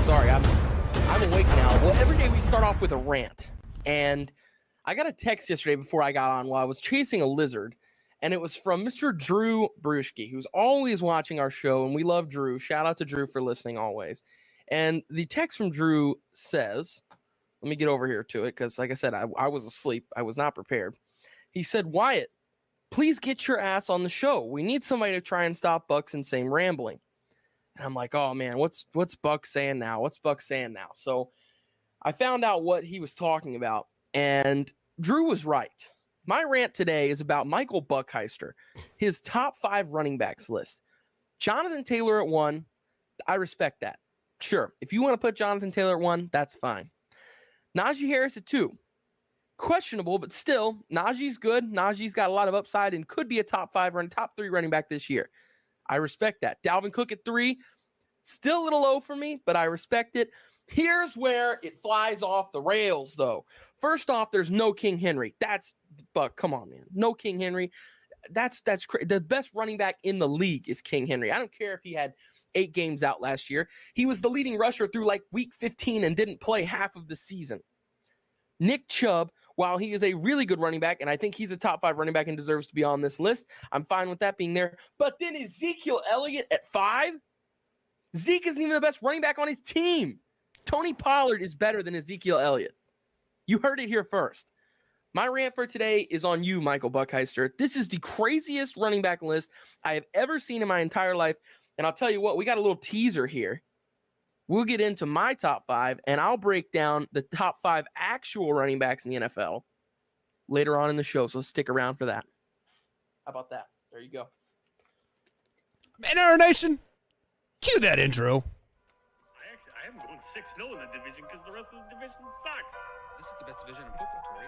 sorry. I'm awake now. Well, every day we start off with a rant. And I got a text yesterday before I got on while I was chasing a lizard. And it was from Mr. Drew Brewski, who's always watching our show. And we love Drew. Shout out to Drew for listening always. And the text from Drew says, let me get over here to it because, like I said, I was asleep. I was not prepared. He said, Wyatt, please get your ass on the show. We need somebody to try and stop Buck's insane rambling. And I'm like, oh, man, what's Buck saying now? What's Buck saying now? So I found out what he was talking about, and Drew was right. My rant today is about Michael Buckheister, his top 5 running backs list. Jonathan Taylor at 1, I respect that. Sure, if you want to put Jonathan Taylor at 1, that's fine. Najee Harris at 2. Questionable, but still, Najee's good. Najee's got a lot of upside and could be a top 5 or top 3 running back this year. I respect that. Dalvin Cook at 3, still a little low for me, but I respect it. Here's where it flies off the rails, though. First off, there's no King Henry. But come on, man. No King Henry. That's the best running back in the league is King Henry. I don't care if he had 8 games out last year. He was the leading rusher through like week 15 and didn't play half of the season. Nick Chubb, while he is a really good running back, and I think he's a top 5 running back and deserves to be on this list, I'm fine with that being there. But then Ezekiel Elliott at 5? Zeke isn't even the best running back on his team. Tony Pollard is better than Ezekiel Elliott. You heard it here first. My rant for today is on you, Michael Buckheister. This is the craziest running back list I have ever seen in my entire life. And I'll tell you what, we got a little teaser here. We'll get into my top 5, and I'll break down the top 5 actual running backs in the NFL later on in the show. So stick around for that. How about that? There you go. Man, Nation, cue that intro. I am going 6-0 in the division because the rest of the division sucks. This is the best division in football, Tori.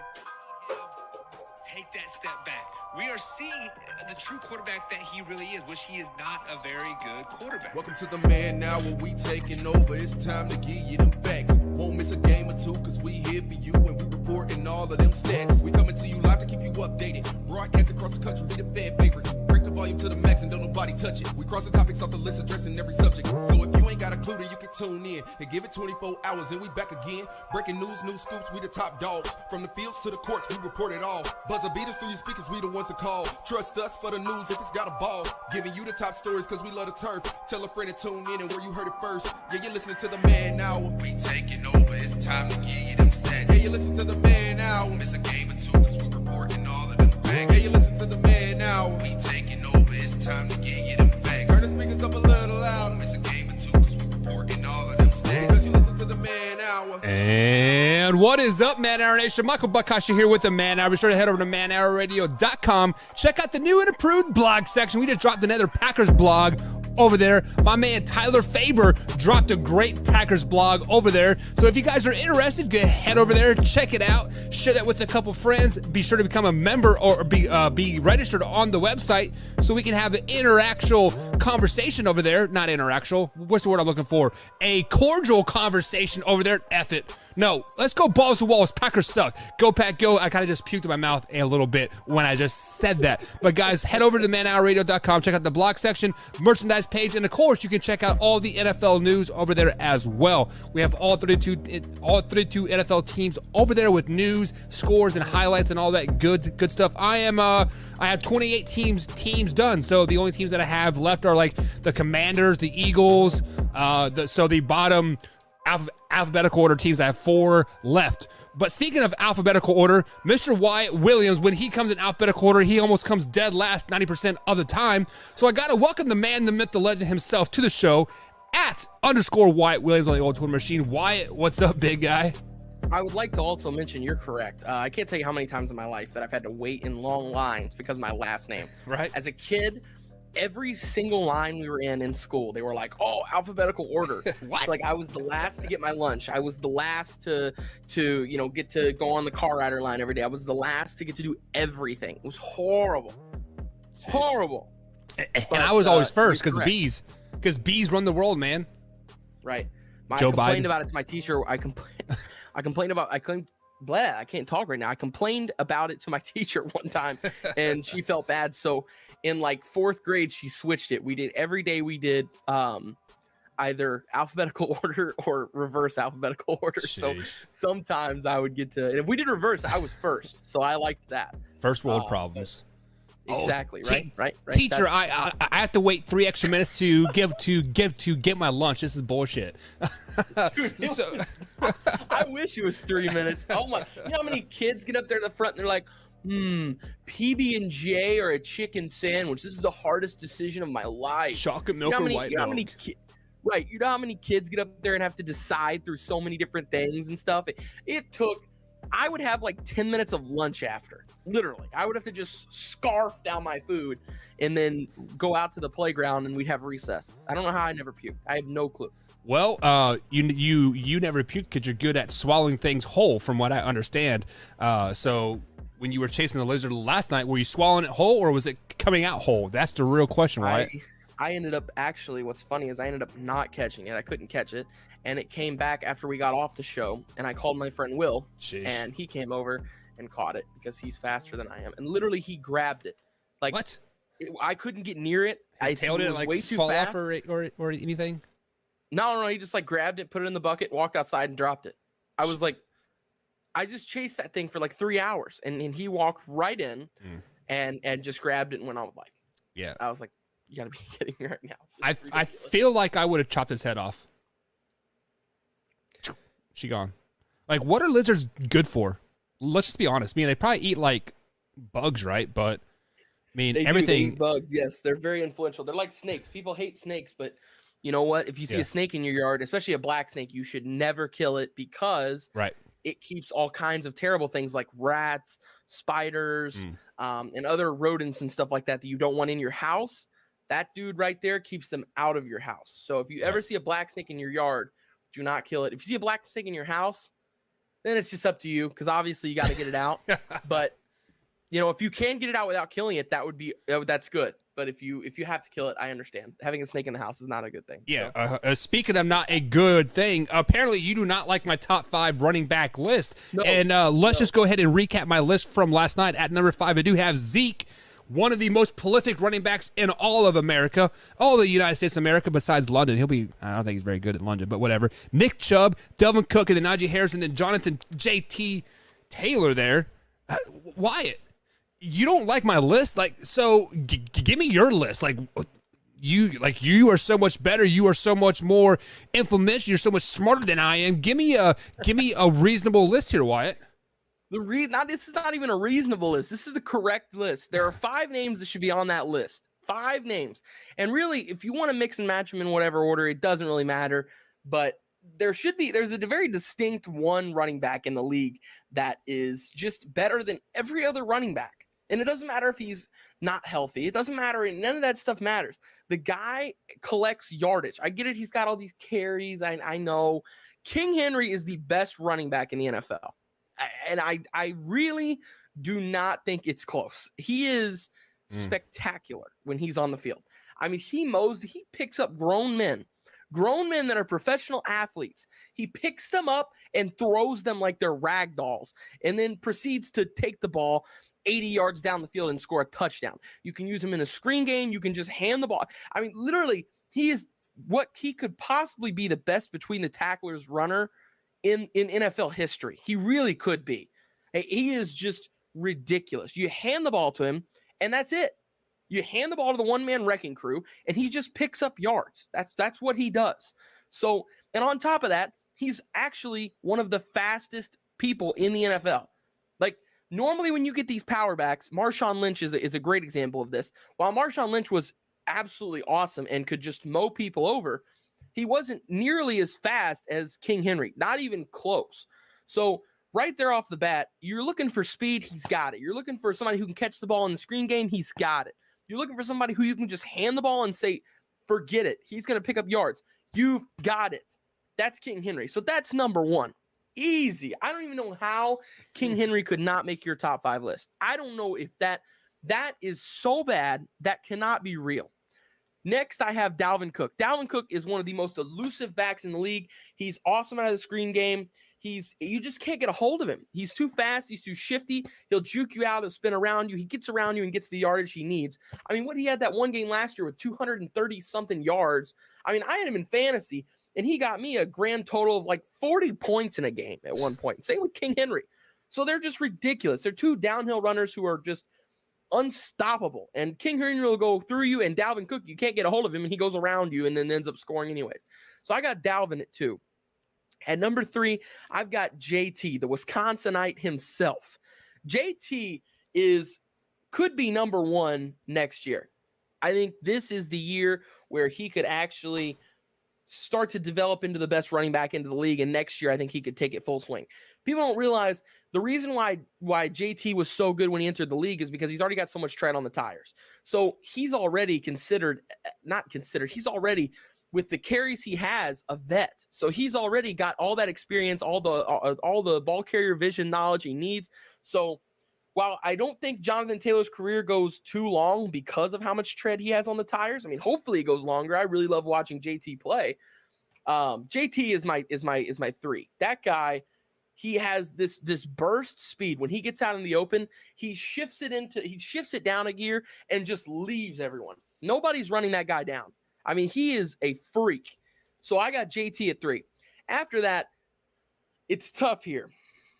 Take that step back. We are seeing the true quarterback that he really is, which he is not a very good quarterback. Welcome to the Man Now, where we taking over. It's time to give you them facts. Won't miss a game or two, cause we here for you and we reporting all of them stats. We coming to you live to keep you updated. Broadcast across the country, we the fan favorites. Break the volume to the max and don't nobody touch it. We cross the topics off the list, addressing every subject. So if you ain't got a clue, then you can tune in and give it 24 hours and we back again. Breaking news, new scoops, we the top dogs. From the fields to the courts, we report it all. Buzzer beaters through your speakers, we the ones to call. Trust us for the news if it's got a ball. Giving you the top stories cause we love the turf. Tell a friend to tune in and where you heard it first. Yeah, you're listening to the Man Now. We taking over, it's time to give you them stats. Yeah, you listen to the Man Now. Miss a game or two cause we reporting all of them facts. Yeah, you listen to the Man Now. We taking over, it's time to give you them facts. Turn the speakers up a little loud. Miss a game or two cause we reporting all of them stats. Cause you listen to the Man Hour. And what is up, Man Hour Nation? Michael Buckheister here with the Man Hour. Be sure to head over to manhourradio.com. Check out the new and improved blog section. We just dropped another Packers blog over there. My man Tyler Faber dropped a great Packers blog over there. So if you guys are interested, go head over there, check it out, share that with a couple friends. Be sure to become a member or be registered on the website so we can have an interactual conversation over there. Not interactual. What's the word I'm looking for? A cordial conversation over there. F it. No, let's go balls to walls. Packers suck. Go Pack, go. I kind of just puked in my mouth a little bit when I just said that. But guys, head over to manhourradio.com. Check out the blog section, merchandise page, and of course, you can check out all the NFL news over there as well. We have all 32 NFL teams over there with news, scores, and highlights and all that good stuff. I have 28 teams done. So the only teams that I have left are like the Commanders, the Eagles, the bottom alphabetical order teams. I have 4 left. But speaking of alphabetical order, Mr. Wyatt Williams, when he comes in alphabetical order, he almost comes dead last 90% of the time. So I got to welcome the man, the myth, the legend himself to the show at _Wyatt Williams on the old Twitter machine. Wyatt, what's up, big guy? I would like to also mention you're correct. I can't tell you how many times in my life that I've had to wait in long lines because of my last name. Right. As a kid, every single line we were in school, they were like, oh, alphabetical order. What? Like I was the last to get my lunch. I was the last to get to go on the car rider line every day. I was the last to get to do everything. It was horrible. Horrible. And I was always first because bees run the world, man. Right. Joe I complained Biden. about it to my teacher. I can't talk right now. I complained about it to my teacher one time and she felt bad. So in like 4th grade, she switched it. We did every day. We did, either alphabetical order or reverse alphabetical order. So Sheesh. sometimes I would get to, and if we did reverse, I was first. So I liked that. First world problems. Exactly. Oh, right. Teacher, I have to wait 3 extra minutes to get my lunch. This is bullshit. Dude, I wish it was 3 minutes. Oh my! You know how many kids get up there to the front and they're like, PB&J or a chicken sandwich. This is the hardest decision of my life. Chocolate milk or white milk. Right. You know how many kids get up there and have to decide through so many different things and stuff? It took, I would have like 10 minutes of lunch after. Literally. I would have to just scarf down my food and then go out to the playground and we'd have recess. I don't know how I never puked. I have no clue. Well, you never puked because you're good at swallowing things whole, from what I understand. So when you were chasing the lizard last night, were you swallowing it whole or was it coming out whole? That's the real question, right? I ended up actually, what's funny is I ended up not catching it. I couldn't catch it. And it came back after we got off the show. And I called my friend Will. Jeez. And he came over and caught it because he's faster than I am. And literally he grabbed it. Like, what? I couldn't get near it. His tail didn't like way too fall fast. off or anything? No. He just like grabbed it, put it in the bucket, walked outside and dropped it. I was like, I just chased that thing for like 3 hours. And he walked right in and just grabbed it and went on with life. Yeah. I was like, you gotta be kidding me right now. I feel like I would have chopped his head off. She gone. Like, what are lizards good for? Let's just be honest. I mean, they probably eat like bugs, right? But I mean, everything. They eat bugs, yes, they're very influential. They're like snakes. People hate snakes, but you know what? If you see a snake in your yard, especially a black snake, you should never kill it because it keeps all kinds of terrible things like rats, spiders, and other rodents and stuff like that you don't want in your house. That dude right there keeps them out of your house. So if you ever see a black snake in your yard, do not kill it. If you see a black snake in your house, then it's just up to you because obviously you got to get it out. But you know, if you can get it out without killing it, that's good. But if you have to kill it, I understand. Having a snake in the house is not a good thing. Yeah. So. Speaking of not a good thing, apparently you do not like my top 5 running back list. No, and let's just go ahead and recap my list from last night. At number 5, I do have Zeke, one of the most prolific running backs in all of America, all the United States of America besides London. I don't think he's very good at London, but whatever. Nick Chubb, Delvin Cook, and then Najee Harris, and then Jonathan J.T. Taylor there. Wyatt, you don't like my list? Like, so give me your list. You are so much better. You are so much more influential. You're so much smarter than I am. Give me a reasonable list here, Wyatt. This is not even a reasonable list. This is the correct list. There are 5 names that should be on that list. 5 names. And really, if you want to mix and match them in whatever order, it doesn't really matter. But there's a very distinct one running back in the league that is just better than every other running back. And it doesn't matter if he's not healthy. It doesn't matter. None of that stuff matters. The guy collects yardage. I get it. He's got all these carries. I know. King Henry is the best running back in the NFL. And I really do not think it's close. He is spectacular when he's on the field. I mean, he picks up grown men that are professional athletes. He picks them up and throws them like they're rag dolls and then proceeds to take the ball 80 yards down the field and score a touchdown. You can use him in a screen game. You can just hand the ball. I mean, literally, he is what he could possibly be the best between the tacklers runner in NFL history. He really could be. He is just ridiculous. You hand the ball to him, and that's it. You hand the ball to the one-man wrecking crew, and he just picks up yards. That's what he does. So, and on top of that, he's actually one of the fastest people in the NFL. Like, normally when you get these power backs, Marshawn Lynch is a great example of this. While Marshawn Lynch was absolutely awesome and could just mow people over, he wasn't nearly as fast as King Henry, not even close. So right there off the bat, you're looking for speed, he's got it. You're looking for somebody who can catch the ball in the screen game, he's got it. You're looking for somebody who you can just hand the ball and say, forget it, he's going to pick up yards. You've got it. That's King Henry. So that's number 1. Easy. I don't even know how King Henry could not make your top 5 list. I don't know if that is so bad that cannot be real. Next, I have Dalvin Cook. Dalvin Cook is one of the most elusive backs in the league. He's awesome out of the screen game. you just can't get a hold of him. He's too fast. He's too shifty. He'll juke you out. He'll spin around you. He gets around you and gets the yardage he needs. I mean, he had that one game last year with 230 something yards. I mean, I had him in fantasy and he got me a grand total of like 40 points in a game at one point. Same with King Henry. So they're just ridiculous. They're two downhill runners who are just unstoppable. And King Henry will go through you, and Dalvin Cook, you can't get a hold of him, and he goes around you and then ends up scoring anyways. So I got Dalvin at 2. At number 3, I've got JT, the Wisconsinite himself. JT could be number 1 next year. I think this is the year where he could actually start to develop into the best running back into the league, and next year I think he could take it full swing. People don't realize the reason why JT was so good when he entered the league is because he's already got so much tread on the tires. So he's already he's already, with the carries he has, a vet. So he's already got all that experience, all the ball carrier vision knowledge he needs. So while I don't think Jonathan Taylor's career goes too long because of how much tread he has on the tires, I mean, hopefully it goes longer. I really love watching JT play. JT is my 3. That guy, he has this burst speed. When he gets out in the open, he shifts it down a gear and just leaves everyone. Nobody's running that guy down. I mean, he is a freak. So I got JT at 3. After that, it's tough here.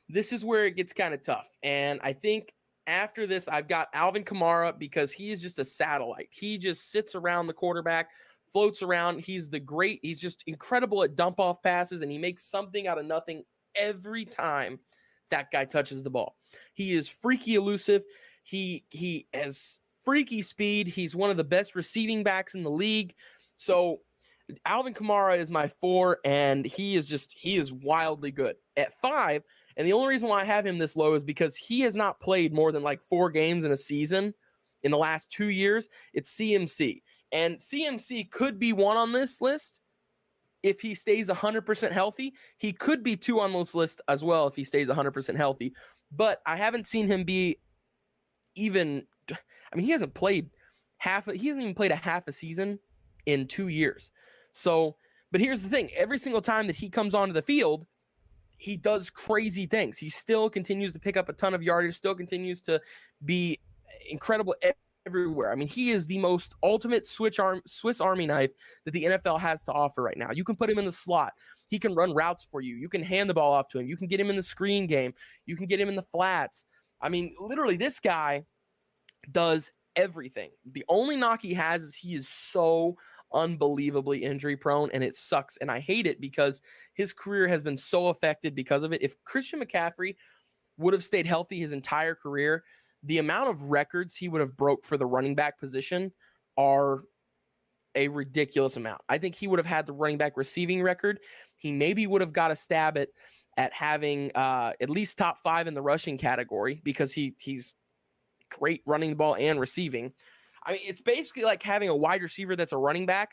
This is where it gets kind of tough. And I think after this, I've got Alvin Kamara because he is just a satellite. He just sits around the quarterback, floats around. He's just incredible at dump off passes, and he makes something out of nothing every time that guy touches the ball. He is freaky elusive. He has freaky speed. He's one of the best receiving backs in the league. So Alvin Kamara is my 4, and he is wildly good. At 5, and the only reason why I have him this low is because he has not played more than like 4 games in a season in the last 2 years. It's CMC. And CMC could be 1 on this list if he stays 100% healthy. He could be 2 on this list as well if he stays 100% healthy. But I haven't seen him be even – I mean, he hasn't even played a half a season in 2 years. So, but here's the thing. Every single time that he comes onto the field, he does crazy things. He still continues to pick up a ton of yardage, still continues to be incredible everywhere. I mean, he is the most ultimate Swiss Army knife that the NFL has to offer right now. You can put him in the slot. He can run routes for you. You can hand the ball off to him. You can get him in the screen game. You can get him in the flats. I mean, literally, this guy does everything. The only knock he has is he is so unbelievably injury prone, and it sucks, and I hate it because his career has been so affected because of it. If Christian McCaffrey would have stayed healthy his entire career, the amount of records he would have broke for the running back position are a ridiculous amount. I think he would have had the running back receiving record. He maybe would have got a stab at having at least top 5 in the rushing category because he's great running the ball and receiving. I mean, it's basically like having a wide receiver that's a running back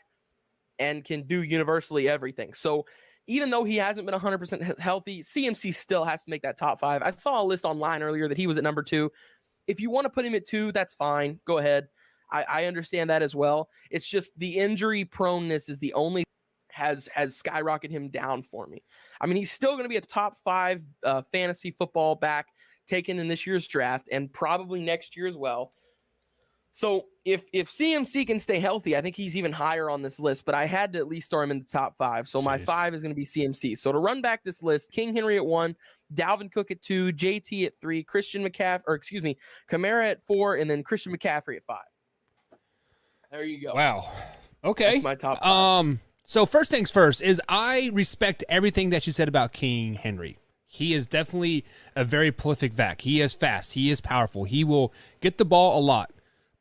and can do universally everything. So even though he hasn't been 100% healthy, CMC still has to make that top 5. I saw a list online earlier that he was at number 2. If you want to put him at 2, that's fine. Go ahead. I understand that as well. It's just the injury proneness is the only has skyrocketed him down for me. I mean, he's still going to be a top 5 fantasy football back taken in this year's draft and probably next year as well. So if CMC can stay healthy, I think he's even higher on this list, but I had to at least start him in the top 5. So my 5 is going to be CMC. So to run back this list, King Henry at 1, Dalvin Cook at 2, JT at 3, Kamara at 4, and then Christian McCaffrey at 5. There you go. Wow. Okay. That's my top 5. So first things first is I respect everything that you said about King Henry. He is definitely a very prolific back. He is fast. He is powerful. He will get the ball a lot.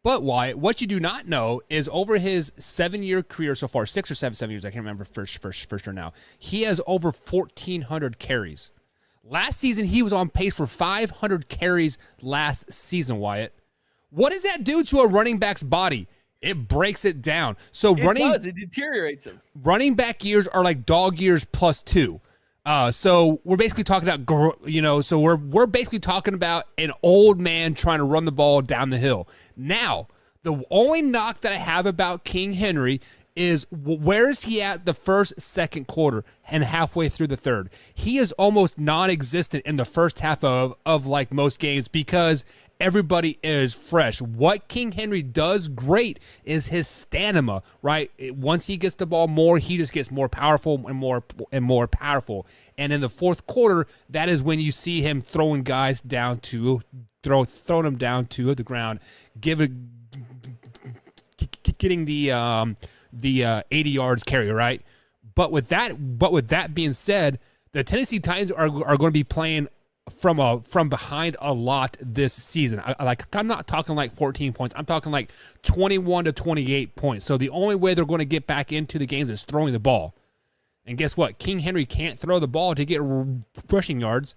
But Wyatt, what you do not know is over his 7-year career so far, 6 or 7 years, I can't remember first or now, he has over 1,400 carries. Last season, he was on pace for 500 carries last season, Wyatt. What does that do to a running back's body? It breaks it down. So it deteriorates him. Running back years are like dog years plus 2. So we're basically talking about, so we're basically talking about an old man trying to run the ball down the hill. Now, the only knock that I have about King Henry is where is he at the first, second quarter, and halfway through the third? He is almost non-existent in the first half of like most games because everybody is fresh. What King Henry does great is his stamina, right? Once he gets the ball more, he just gets more powerful and more powerful. And in the fourth quarter, that is when you see him throwing guys down to throwing them down to the ground, getting the 80 yards carry, right? But with that being said, the Tennessee Titans are going to be playing from behind a lot this season. I'm not talking like 14 points. I'm talking like 21 to 28 points. So the only way they're going to get back into the games is throwing the ball. And guess what? King Henry can't throw the ball to get rushing yards.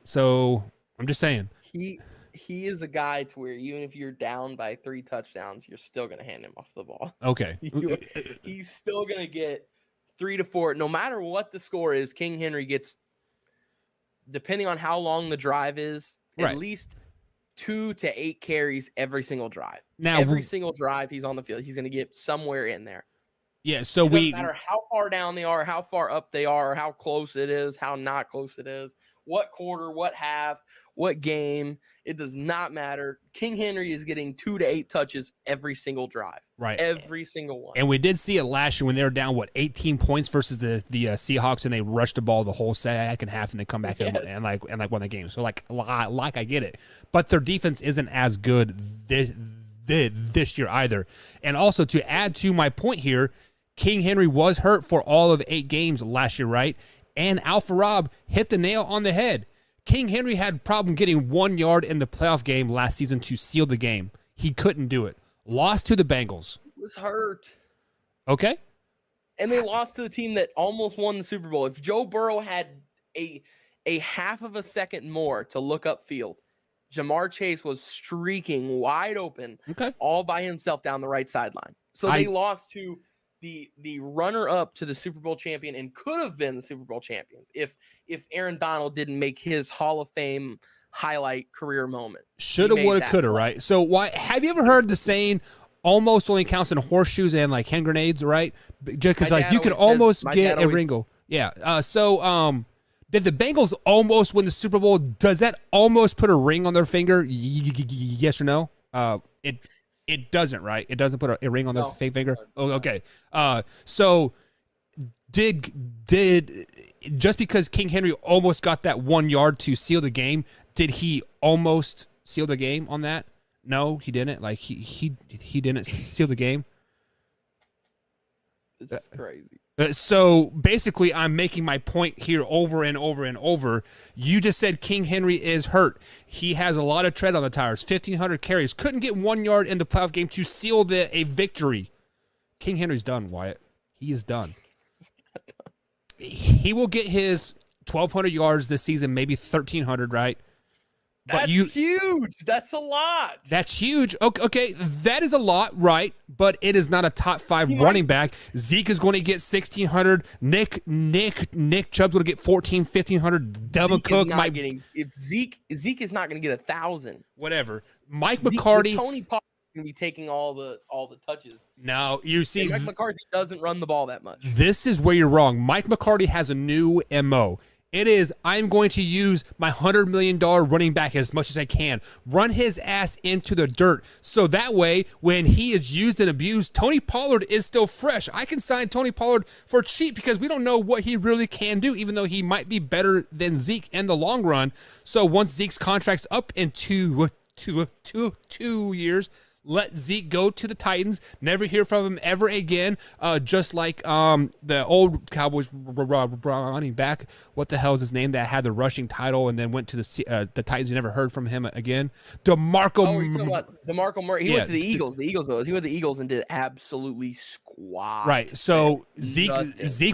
So I'm just saying. He is a guy to where even if you're down by 3 touchdowns, you're still going to hand him off the ball. Okay. He's still going to get 3 to 4. No matter what the score is, King Henry gets, depending on how long the drive is, right, at least 2 to 8 carries every single drive. Now, every single drive he's on the field, he's going to get somewhere in there. Yeah, so it doesn't matter how far down they are, how far up they are, how close it is, how not close it is, what quarter, what half, what game. It does not matter. King Henry is getting 2 to 8 touches every single drive. Right. Every single one. And we did see it last year when they were down, 18 points versus the Seahawks, and they rushed the ball the whole second half, and they come back and won the game. So, like I get it. But their defense isn't as good this year either. And also, to add to my point here, King Henry was hurt for all of 8 games last year, right? And Alpha Rob hit the nail on the head. King Henry had a problem getting 1 yard in the playoff game last season to seal the game. He couldn't do it. Lost to the Bengals. He was hurt. Okay. And they lost to the team that almost won the Super Bowl. If Joe Burrow had a half of a second more to look upfield, Jamar Chase was streaking wide open, all by himself down the right sideline. So they lost to the runner-up to the Super Bowl champion and could have been the Super Bowl champions if Aaron Donald didn't make his Hall of Fame highlight career moment. Shoulda, woulda, coulda, right? So why have you ever heard the saying almost only counts in horseshoes and like hand grenades, right? Just because like you could almost get a ringo. Yeah. Did the Bengals almost win the Super Bowl? Does that almost put a ring on their finger? Yes or no? It doesn't, right? It doesn't put a ring on their finger. Oh, okay. So did just because King Henry almost got that 1 yard to seal the game, did he almost seal the game on that? No, he didn't. Like he didn't seal the game. This is crazy. So basically, I'm making my point here over and over and over. You just said King Henry is hurt. He has a lot of tread on the tires. 1,500 carries. Couldn't get 1 yard in the playoff game to seal a victory. King Henry's done, Wyatt. He is done. He will get his 1,200 yards this season, maybe 1,300, right? That's huge. That's a lot. That's huge. Okay, that is a lot, right? But it is not a top 5 running back. Zeke is going to get 1,600. Nick Chubb's going to get 1,500. Devin Cook might getting. If Zeke is not going to get 1,000. Whatever. Mike McCarty. Tony Pollard is going to be taking all the touches. Now you see, Mike McCarthy doesn't run the ball that much. This is where you're wrong. Mike McCarty has a new MO. It is, I'm going to use my $100 million running back as much as I can. Run his ass into the dirt. So that way, when he is used and abused, Tony Pollard is still fresh. I can sign Tony Pollard for cheap because we don't know what he really can do, even though he might be better than Zeke in the long run. So once Zeke's contract's up in two years, let Zeke go to the Titans. Never hear from him ever again. Just like the old Cowboys running back. What the hell is his name that had the rushing title and then went to the Titans? You never heard from him again. DeMarco Murray. He went to the Eagles. He went to the Eagles and did absolutely squat. Right. So Zeke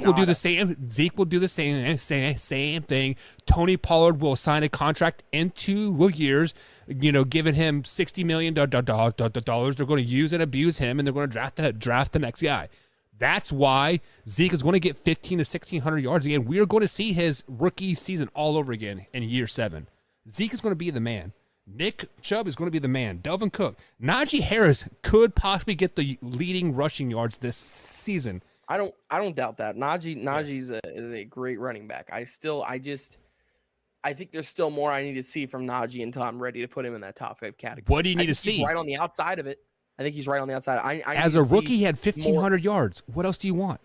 will do the same. Zeke will do the same thing. Tony Pollard will sign a contract in 2 years. Giving him $60 million, they're going to use and abuse him, and they're going to draft the next guy. That's why Zeke is going to get 1,500 to 1,600 yards again. We are going to see his rookie season all over again in year 7. Zeke is going to be the man. Nick Chubb is going to be the man. Delvin Cook. Najee Harris could possibly get the leading rushing yards this season. I don't doubt that. Najee's is a great running back. I think there's still more I need to see from Najee until I'm ready to put him in that top 5 category. What do you need to He's see? right on the outside of it. I think he's right on the outside. As a rookie, he had 1,500 yards. What else do you want?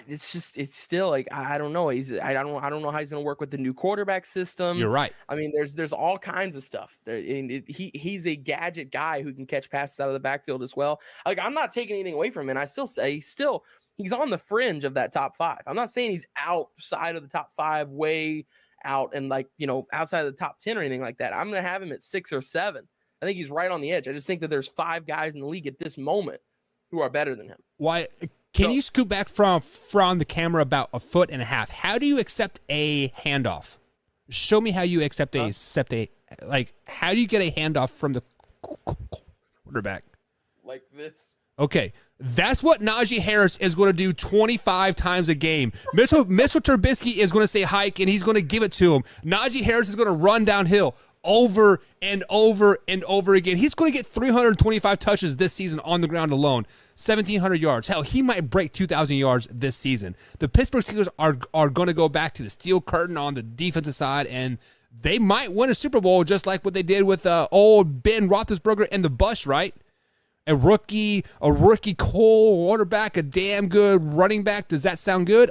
It's still like I don't know. I don't know how he's gonna work with the new quarterback system. You're right. I mean, there's all kinds of stuff. He's a gadget guy who can catch passes out of the backfield as well. Like, I'm not taking anything away from him, and I still say he's on the fringe of that top 5. I'm not saying he's outside of the top 5, way out, and like, outside of the top 10 or anything like that. I'm gonna have him at 6 or 7. I think he's right on the edge. I just think that there's 5 guys in the league at this moment who are better than him. Why? Can you scoot back from the camera about 1.5 feet? How do you accept a handoff? Show me how you accept a how do you get a handoff from the quarterback? Like this. Okay, that's what Najee Harris is going to do 25 times a game. Mitchell Trubisky is going to say hike, and he's going to give it to him. Najee Harris is going to run downhill over and over and over again. He's going to get 325 touches this season on the ground alone, 1,700 yards. Hell, he might break 2,000 yards this season. The Pittsburgh Steelers are going to go back to the steel curtain on the defensive side, and they might win a Super Bowl just like what they did with old Ben Roethlisberger and the Bush, right? A rookie quarterback, a damn good running back. Does that sound good?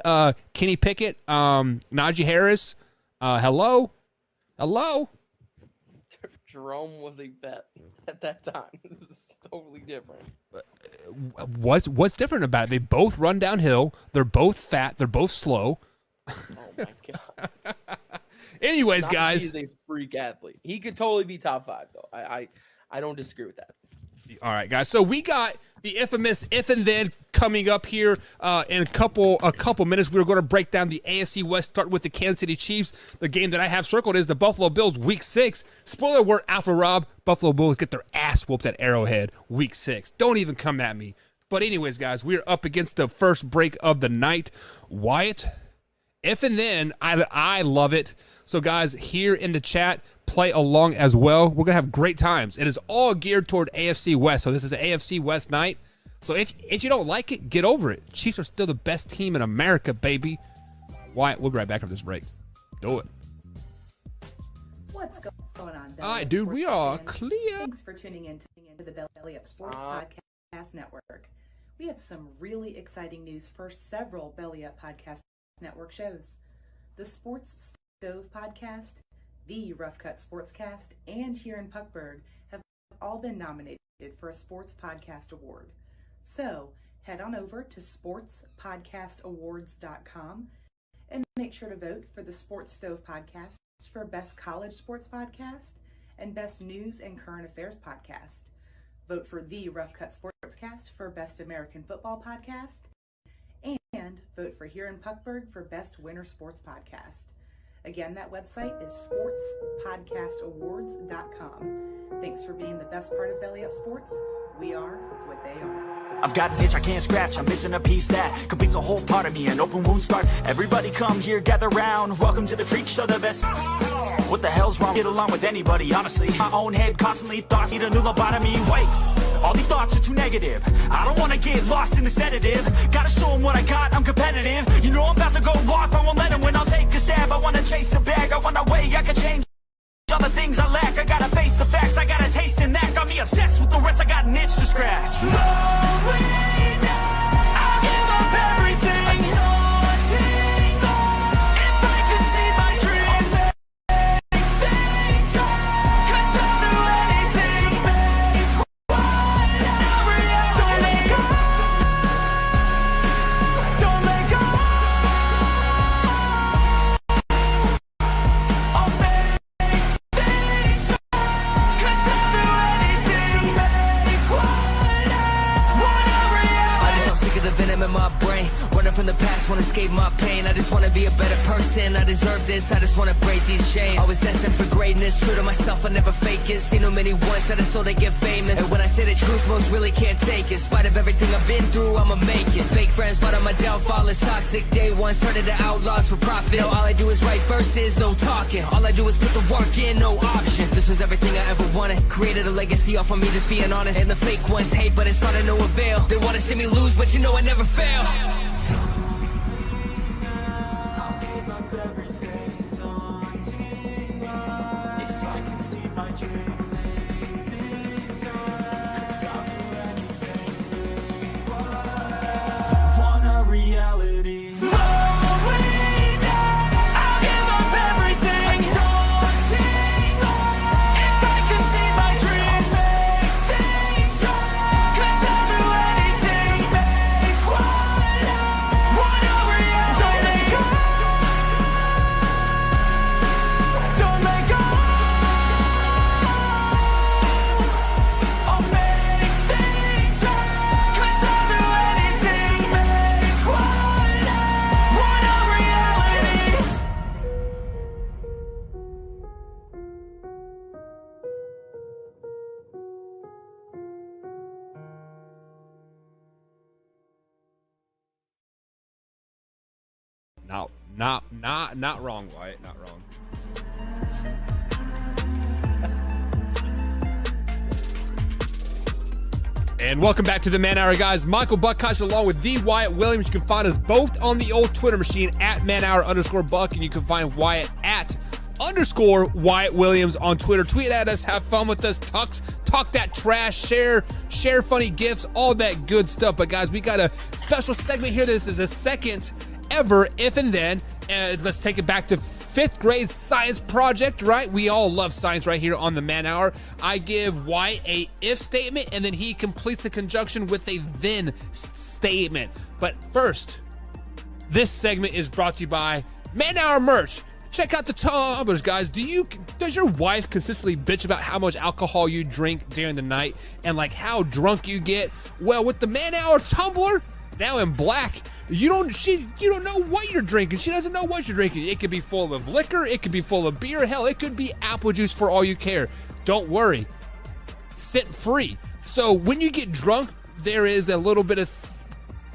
Kenny Pickett, Najee Harris. Hello. Jerome was a vet at that time. This is totally different. What's different about it? They both run downhill. They're both fat. They're both slow. Oh my god. Anyways, guys, he's a freak athlete. He could totally be top 5 though. I don't disagree with that. All right, guys. So we got the infamous if and then coming up here in a couple minutes. We're going to break down the AFC West. Start with the Kansas City Chiefs. The game that I have circled is the Buffalo Bills Week 6. Spoiler alert, Alpha Rob. Buffalo Bills get their ass whooped at Arrowhead Week 6. Don't even come at me. But anyways, guys, we're up against the first break of the night. Wyatt, if and then, I love it. So, guys, here in the chat, play along as well. We're going to have great times. It is all geared toward AFC West. So this is an AFC West night. So if you don't like it, get over it. Chiefs are still the best team in America, baby. Wyatt, we'll be right back after this break. Do it. What's going on, Belly All right, Up dude, Sports we are fans? clear. Thanks for tuning in to the Belly Up Sports Podcast Network. We have some really exciting news for several Belly Up Podcast Network shows. The Sports Stove Podcast, the Rough Cut Sportscast, and Here in Puckburg have all been nominated for a Sports Podcast Award. So head on over to sportspodcastawards.com and make sure to vote for the Sports Stove Podcast for Best College Sports Podcast and Best News and Current Affairs Podcast. Vote for the Rough Cut Sportscast for Best American Football Podcast. And vote for Here in Puckburg for Best Winter Sports Podcast. Again, that website is sportspodcastawards.com. Thanks for being the best part of Belly Up Sports. We are what they are. I've got an itch I can't scratch, I'm missing a piece that completes a whole part of me, an open wound scar. Everybody come here, gather round. Welcome to the freak show, the best. What the hell's wrong? Get along with anybody, honestly. My own head constantly thoughts need a new lobotomy. Wait, all these thoughts are too negative. I don't want to get lost in the sedative. Gotta show them what I got, I'm competitive. You know I'm about to go off, I won't let them win. I'll take a stab, I want to chase a bag. I want a way I can change all the things I lack. I gotta face the facts, I got a taste in that. Got me obsessed with the rest, I got an itch to scratch. I'll give up everything. If I could see my dreams, cause I'll do anything. Don't let go. Don't let go. I'll make things, cause I'll do anything. Whatever pain. I just wanna be a better person. I deserve this. I just wanna break these chains. Always destined for greatness. True to myself, I never fake it. Seen too many once that I so they get famous. And when I say the truth, most really can't take it. In spite of everything I've been through, I'ma make it. Fake friends, but on my downfall is toxic. Day one, started to outlaws for profit. Now all I do is write verses, no talking. All I do is put the work in, no option. This was everything I ever wanted. Created a legacy off of me just being honest. And the fake ones hate, but it's all to no avail. They wanna see me lose, but you know I never fail. Not wrong, Wyatt. Not wrong. And welcome back to the Man Hour, guys. Michael Buckkosh along with the Wyatt Williams. You can find us both on the old Twitter machine at manhour_buck, and you can find Wyatt at _ Wyatt Williams on Twitter. Tweet at us, have fun with us, talk that trash, share funny gifs, all that good stuff. But guys, we got a special segment here. This is a second ever If and Then, and let's take it back to 5th grade science project, right? We all love science right here on the Man Hour. I give Wyatt a if statement, and then he completes the conjunction with a then statement. But first, this segment is brought to you by Man Hour merch. Check out the tumblers, guys. Does your wife consistently bitch about how much alcohol you drink during the night and like how drunk you get? Well, with the Man Hour tumbler, now in black, you don't know what you're drinking. She doesn't know what you're drinking. It could be full of liquor, it could be full of beer, hell, it could be apple juice for all you care. Don't worry, scent free. So when you get drunk, there is a little bit of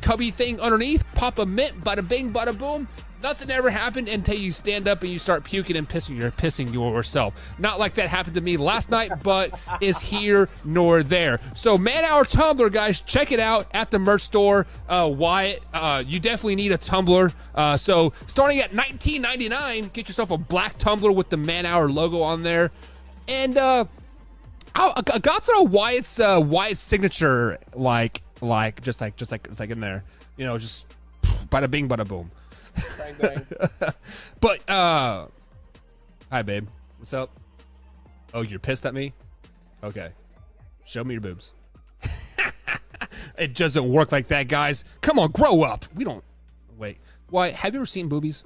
cubby thing underneath. Pop a mint, bada bing, bada boom. Nothing ever happened until you stand up and you start puking and pissing yourself. Not like that happened to me last night, but is here nor there. So Man Hour Tumbler, guys, check it out at the merch store. Wyatt, you definitely need a tumbler. So starting at $19.99, get yourself a black tumbler with the Man Hour logo on there. And I got to throw Wyatt's signature like just like in there. You know, just bada bing, bada boom. Bang, bang. But hi babe, what's up? Oh, you're pissed at me? Okay, show me your boobs. It doesn't work like that, guys. Come on, grow up. We don't wait. Why, have you ever seen boobies?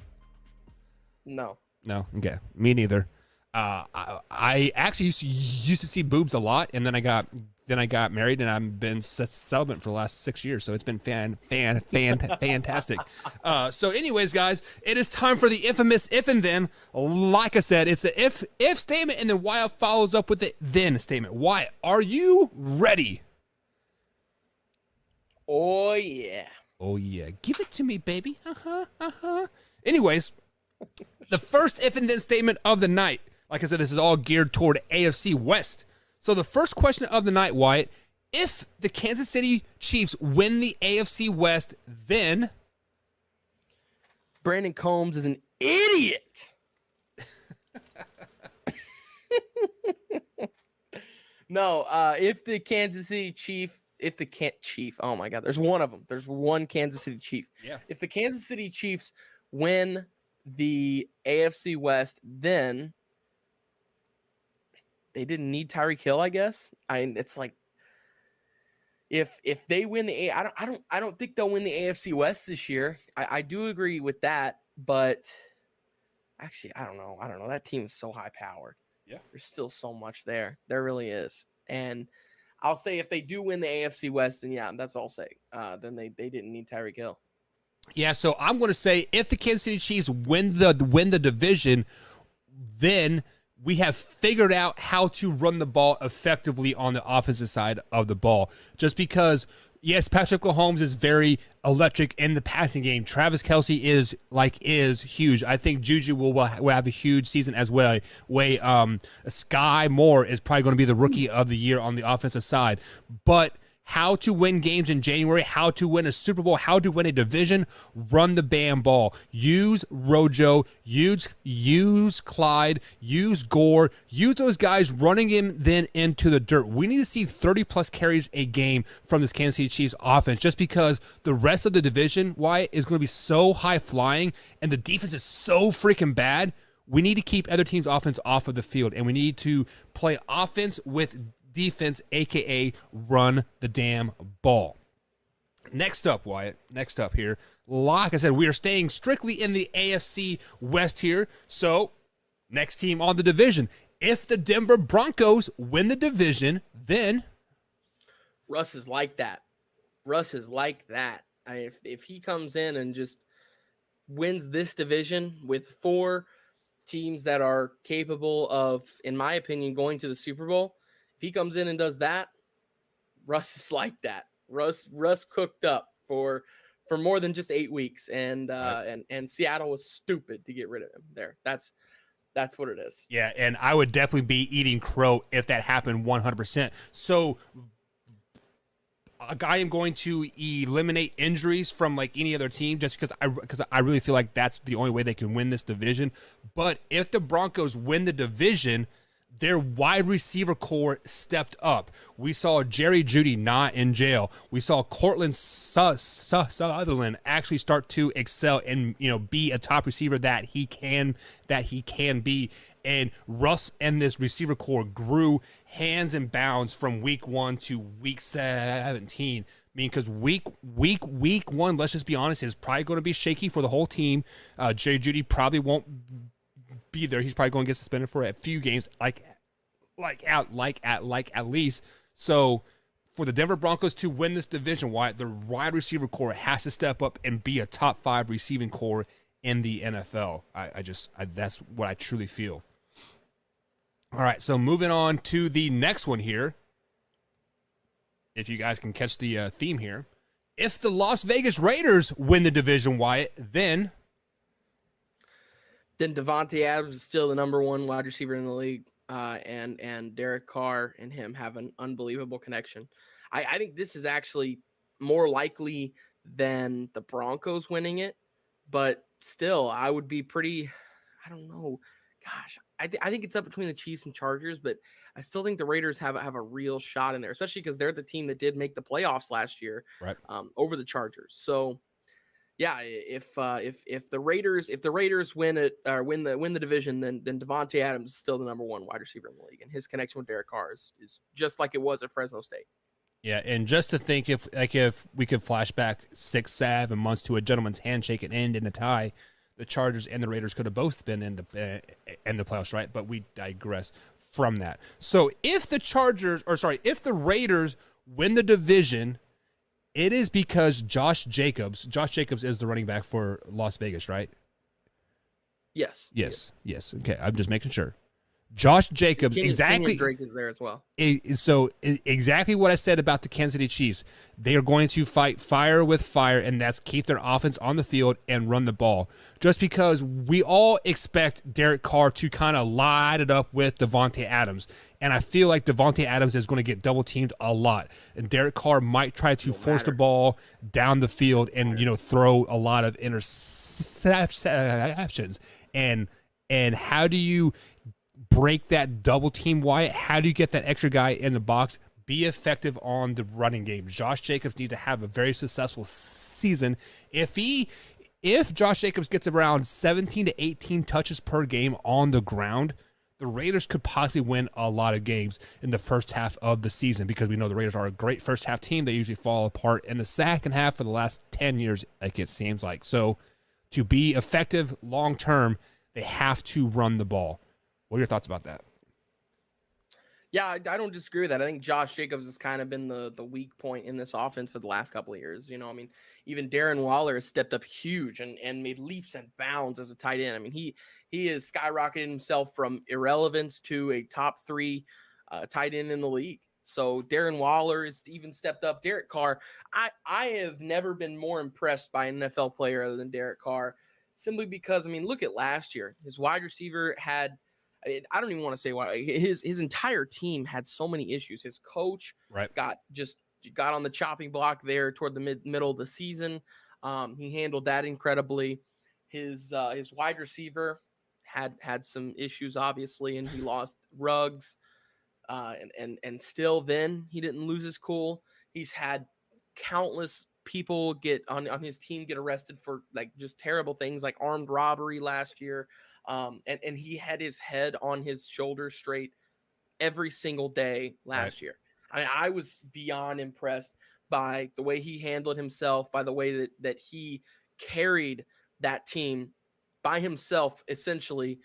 No. Okay, me neither. I actually used to see boobs a lot, and then I got married, and I've been celibate for the last 6 years, so it's been fantastic. So anyways, guys, it is time for the infamous if and then. Like I said, it's an if statement, and then Wyatt follows up with the then statement. Wyatt, are you ready? Oh yeah. Oh yeah, give it to me, baby. Anyways, the first if and then statement of the night. Like I said, this is all geared toward AFC West. So the first question of the night, Wyatt, if the Kansas City Chiefs win the AFC West, then Brandon Combs is an idiot. No, if the Kansas City Chief, oh my God, there's one of them. There's one Kansas City Chief. Yeah. If the Kansas City Chiefs win the AFC West, then they didn't need Tyreek Hill, I guess. It's like if they win the I don't think they'll win the AFC West this year. I do agree with that, but actually I don't know. That team is so high powered. Yeah. There's still so much there. There really is. And I'll say if they do win the AFC West, then yeah, that's what I'll say. Then they didn't need Tyreek Hill. Yeah, so I'm going to say if the Kansas City Chiefs win the division, then we have figured out how to run the ball effectively on the offensive side of the ball. Just because, yes, Patrick Mahomes is very electric in the passing game. Travis Kelce is huge. I think Juju will have a huge season as well. Sky Moore is probably going to be the rookie of the year on the offensive side. But how to win games in January, how to win a Super Bowl, how to win a division, run the damn ball. Use Rojo, use Clyde, use Gore, use those guys running him then into the dirt. We need to see 30-plus carries a game from this Kansas City Chiefs offense just because the rest of the division, Wyatt, is going to be so high-flying and the defense is so freaking bad. We need to keep other teams' offense off of the field, and we need to play offense with defense, aka run the damn ball. Next up, Wyatt. Next up here. Like I said, we are staying strictly in the AFC West here. So, next team on the division. If the Denver Broncos win the division, then Russ is like that. Russ is like that. If he comes in and just wins this division with 4 teams that are capable of, in my opinion, going to the Super Bowl, if he comes in and does that, Russ is like that. Russ cooked up for more than just 8 weeks, and Seattle was stupid to get rid of him there. That's what it is. Yeah, and I would definitely be eating crow if that happened 100%. So I am going to eliminate injuries from like any other team just because I really feel like that's the only way they can win this division. But if the Broncos win the division, their wide receiver core stepped up. We saw Jerry Jeudy not in jail. We saw Cortland Sutherland actually start to excel and be a top receiver that he can be. And Russ and this receiver core grew hands and bounds from week 1 to week 17. I mean, because week 1, let's just be honest, is probably going to be shaky for the whole team. Jerry Jeudy probably won't be there. He's probably going to get suspended for a few games, at least. So for the Denver Broncos to win this division, Wyatt, the wide receiver core has to step up and be a top 5 receiving core in the NFL. That's what I truly feel. All right, so moving on to the next one here. If you guys can catch the theme here. If the Las Vegas Raiders win the division, Wyatt, then Devontae Adams is still the number 1 wide receiver in the league, and Derek Carr and him have an unbelievable connection. I think this is actually more likely than the Broncos winning it, but still, I would be pretty, I don't know. Gosh, I think it's up between the Chiefs and Chargers, but I still think the Raiders have a real shot in there, especially because they're the team that did make the playoffs last year, right, over the Chargers. So, yeah, if the Raiders win it or win the division, then Devontae Adams is still the number 1 wide receiver in the league, and his connection with Derek Carr is just like it was at Fresno State. Yeah, and just to think if we could flash back 6-7 months to a gentleman's handshake and end in a tie, the Chargers and the Raiders could have both been in the playoffs, right? But we digress from that. So if the Raiders win the division, it is because Josh Jacobs is the running back for Las Vegas, right? Yes. Okay, I'm just making sure. Josh Jacobs, exactly. Kenyon Drake is there as well. So exactly what I said about the Kansas City Chiefs. They are going to fight fire with fire, and that's keep their offense on the field and run the ball. Just because we all expect Derek Carr to kind of light it up with Devontae Adams. And I feel like Devontae Adams is going to get double-teamed a lot. And Derek Carr might try to force the ball down the field and, throw a lot of interceptions. And how do you break that double team, Wyatt? How do you get that extra guy in the box? Be effective on the running game. Josh Jacobs needs to have a very successful season. If Josh Jacobs gets around 17 to 18 touches per game on the ground, the Raiders could possibly win a lot of games in the first half of the season, because we know the Raiders are a great first half team. They usually fall apart in the second half for the last 10 years, like it seems like. So to be effective long term, they have to run the ball. What are your thoughts about that? Yeah, I don't disagree with that. I think Josh Jacobs has kind of been the weak point in this offense for the last couple of years. I mean, even Darren Waller has stepped up huge and made leaps and bounds as a tight end. I mean, he has skyrocketed himself from irrelevance to a top 3 tight end in the league. So Darren Waller has even stepped up. Derek Carr, I have never been more impressed by an NFL player other than Derek Carr, simply because, I mean, look at last year. His wide receiver had, I don't even want to say why, his entire team had so many issues. His coach got on the chopping block there toward the middle of the season. He handled that incredibly. His wide receiver had some issues, obviously, and he lost Ruggs. And still then he didn't lose his cool. He's had countless people get on his team get arrested for like just terrible things like armed robbery last year. And he had his head on his shoulders straight every single day last year. I mean, I was beyond impressed by the way he handled himself, by the way that he carried that team by himself, essentially,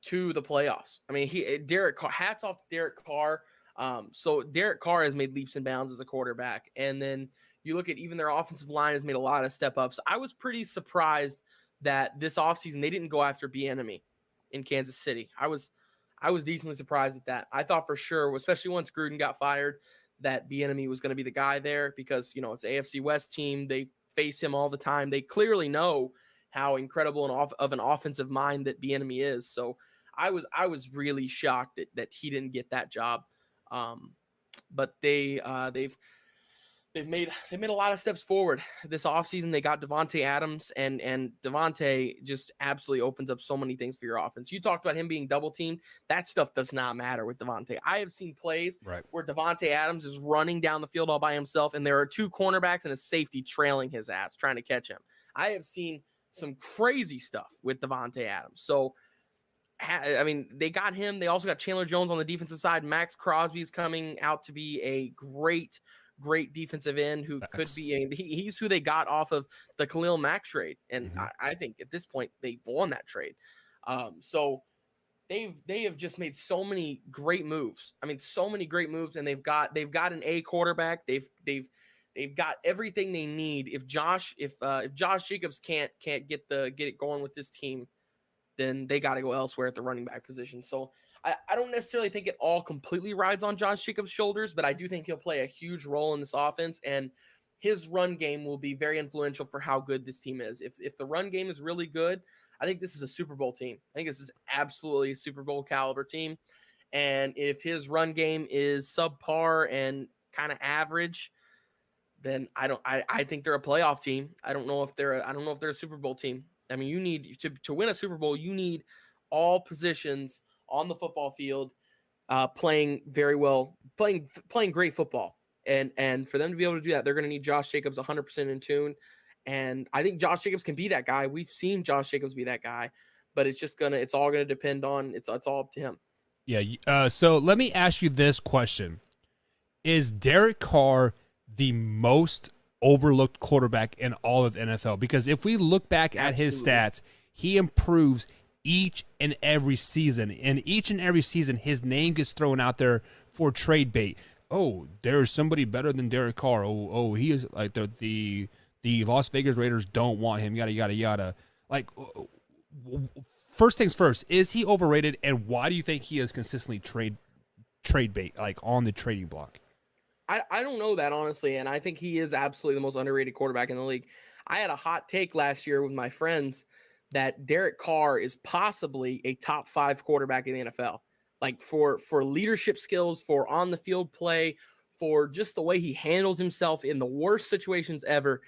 to the playoffs. I mean, Derek Carr, hats off to Derek Carr. So Derek Carr has made leaps and bounds as a quarterback. And then you look at even their offensive line has made a lot of step ups. I was pretty surprised that this offseason they didn't go after Bieniemy in Kansas City. I was decently surprised at that. I thought for sure, especially once Gruden got fired, that Bieniemy was going to be the guy there because, it's an AFC West team. They face him all the time. They clearly know how incredible of an offensive mind that Bieniemy is. So I was really shocked that he didn't get that job. But they've made a lot of steps forward this offseason. They got Devontae Adams, and Devontae just absolutely opens up so many things for your offense. You talked about him being double teamed. That stuff does not matter with Devontae. I have seen plays where Devontae Adams is running down the field all by himself, and there are 2 cornerbacks and a safety trailing his ass trying to catch him. I have seen some crazy stuff with Devontae Adams. So, I mean, they got him. They also got Chandler Jones on the defensive side. Max Crosby is coming out to be a great defensive end who could be he's who they got off of the Khalil Mack trade. And I think at this point they won that trade. So they have just made so many great moves. I mean, so many great moves, and they've got an A quarterback. They've got everything they need. If Josh Jacobs can't get it going with this team, then they got to go elsewhere at the running back position. So I don't necessarily think it all completely rides on Josh Jacobs' shoulders, but I do think he'll play a huge role in this offense, and his run game will be very influential for how good this team is. If the run game is really good, I think this is a Super Bowl team. I think this is absolutely a Super Bowl caliber team. And if his run game is subpar and kind of average, then I think they're a playoff team. I don't know if they're a Super Bowl team. I mean, you need to win a Super Bowl, you need all positions on the football field playing very well, playing great football. And for them to be able to do that, they're going to need Josh Jacobs 100% in tune. And I think Josh Jacobs can be that guy. We've seen Josh Jacobs be that guy, but it's all going to depend on, it's all up to him. Yeah. So let me ask you this question. Is Derek Carr the most overlooked quarterback in all of the NFL? Because if we look back at his stats, he improves each and every season. And each and every season, his name gets thrown out there for trade bait. Oh, there's somebody better than Derek Carr. Oh, he is like the Las Vegas Raiders don't want him, yada, yada, yada. Like, first things first, is he overrated, and why do you think he is consistently trade bait, like on the trading block? I don't know that, honestly, and I think he is absolutely the most underrated quarterback in the league. I had a hot take last year with my friends that Derek Carr is possibly a top 5 quarterback in the NFL. Like for leadership skills, for on the field play, for just the way he handles himself in the worst situations ever.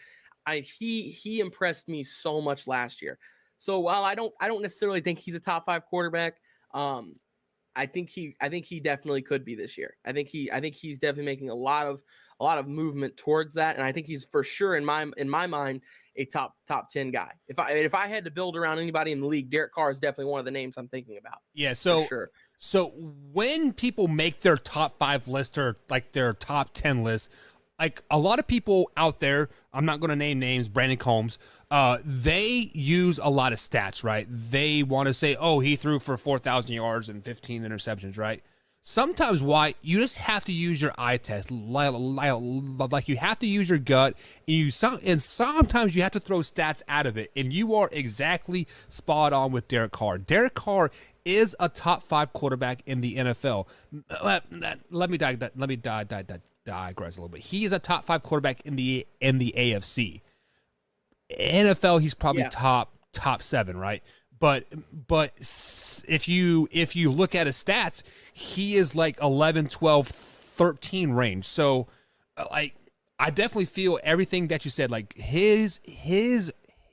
He impressed me so much last year. So while I don't necessarily think he's a top 5 quarterback, I think he definitely could be this year. I think he's definitely making a lot of movement towards that, and I think he's for sure in my mind a top 10 guy. If I had to build around anybody in the league, Derek Carr is definitely one of the names I'm thinking about. Yeah, so sure. So when people make their top 5 list or like their top 10 list, like a lot of people out there, I'm not going to name names, Brandon Combs, they use a lot of stats, right? They want to say, oh, he threw for 4,000 yards and 15 interceptions, right? sometimes why you just have to use your eye test, like you have to use your gut, and sometimes you have to throw stats out of it. And you are exactly spot on with Derek Carr. Derek Carr is a top 5 quarterback in the NFL. Let me digress a little bit. He is a top 5 quarterback in the AFC. NFL, he's probably top 7, right? But if you look at his stats, he is like 11, 12, 13 range. So like I definitely feel everything that you said, like his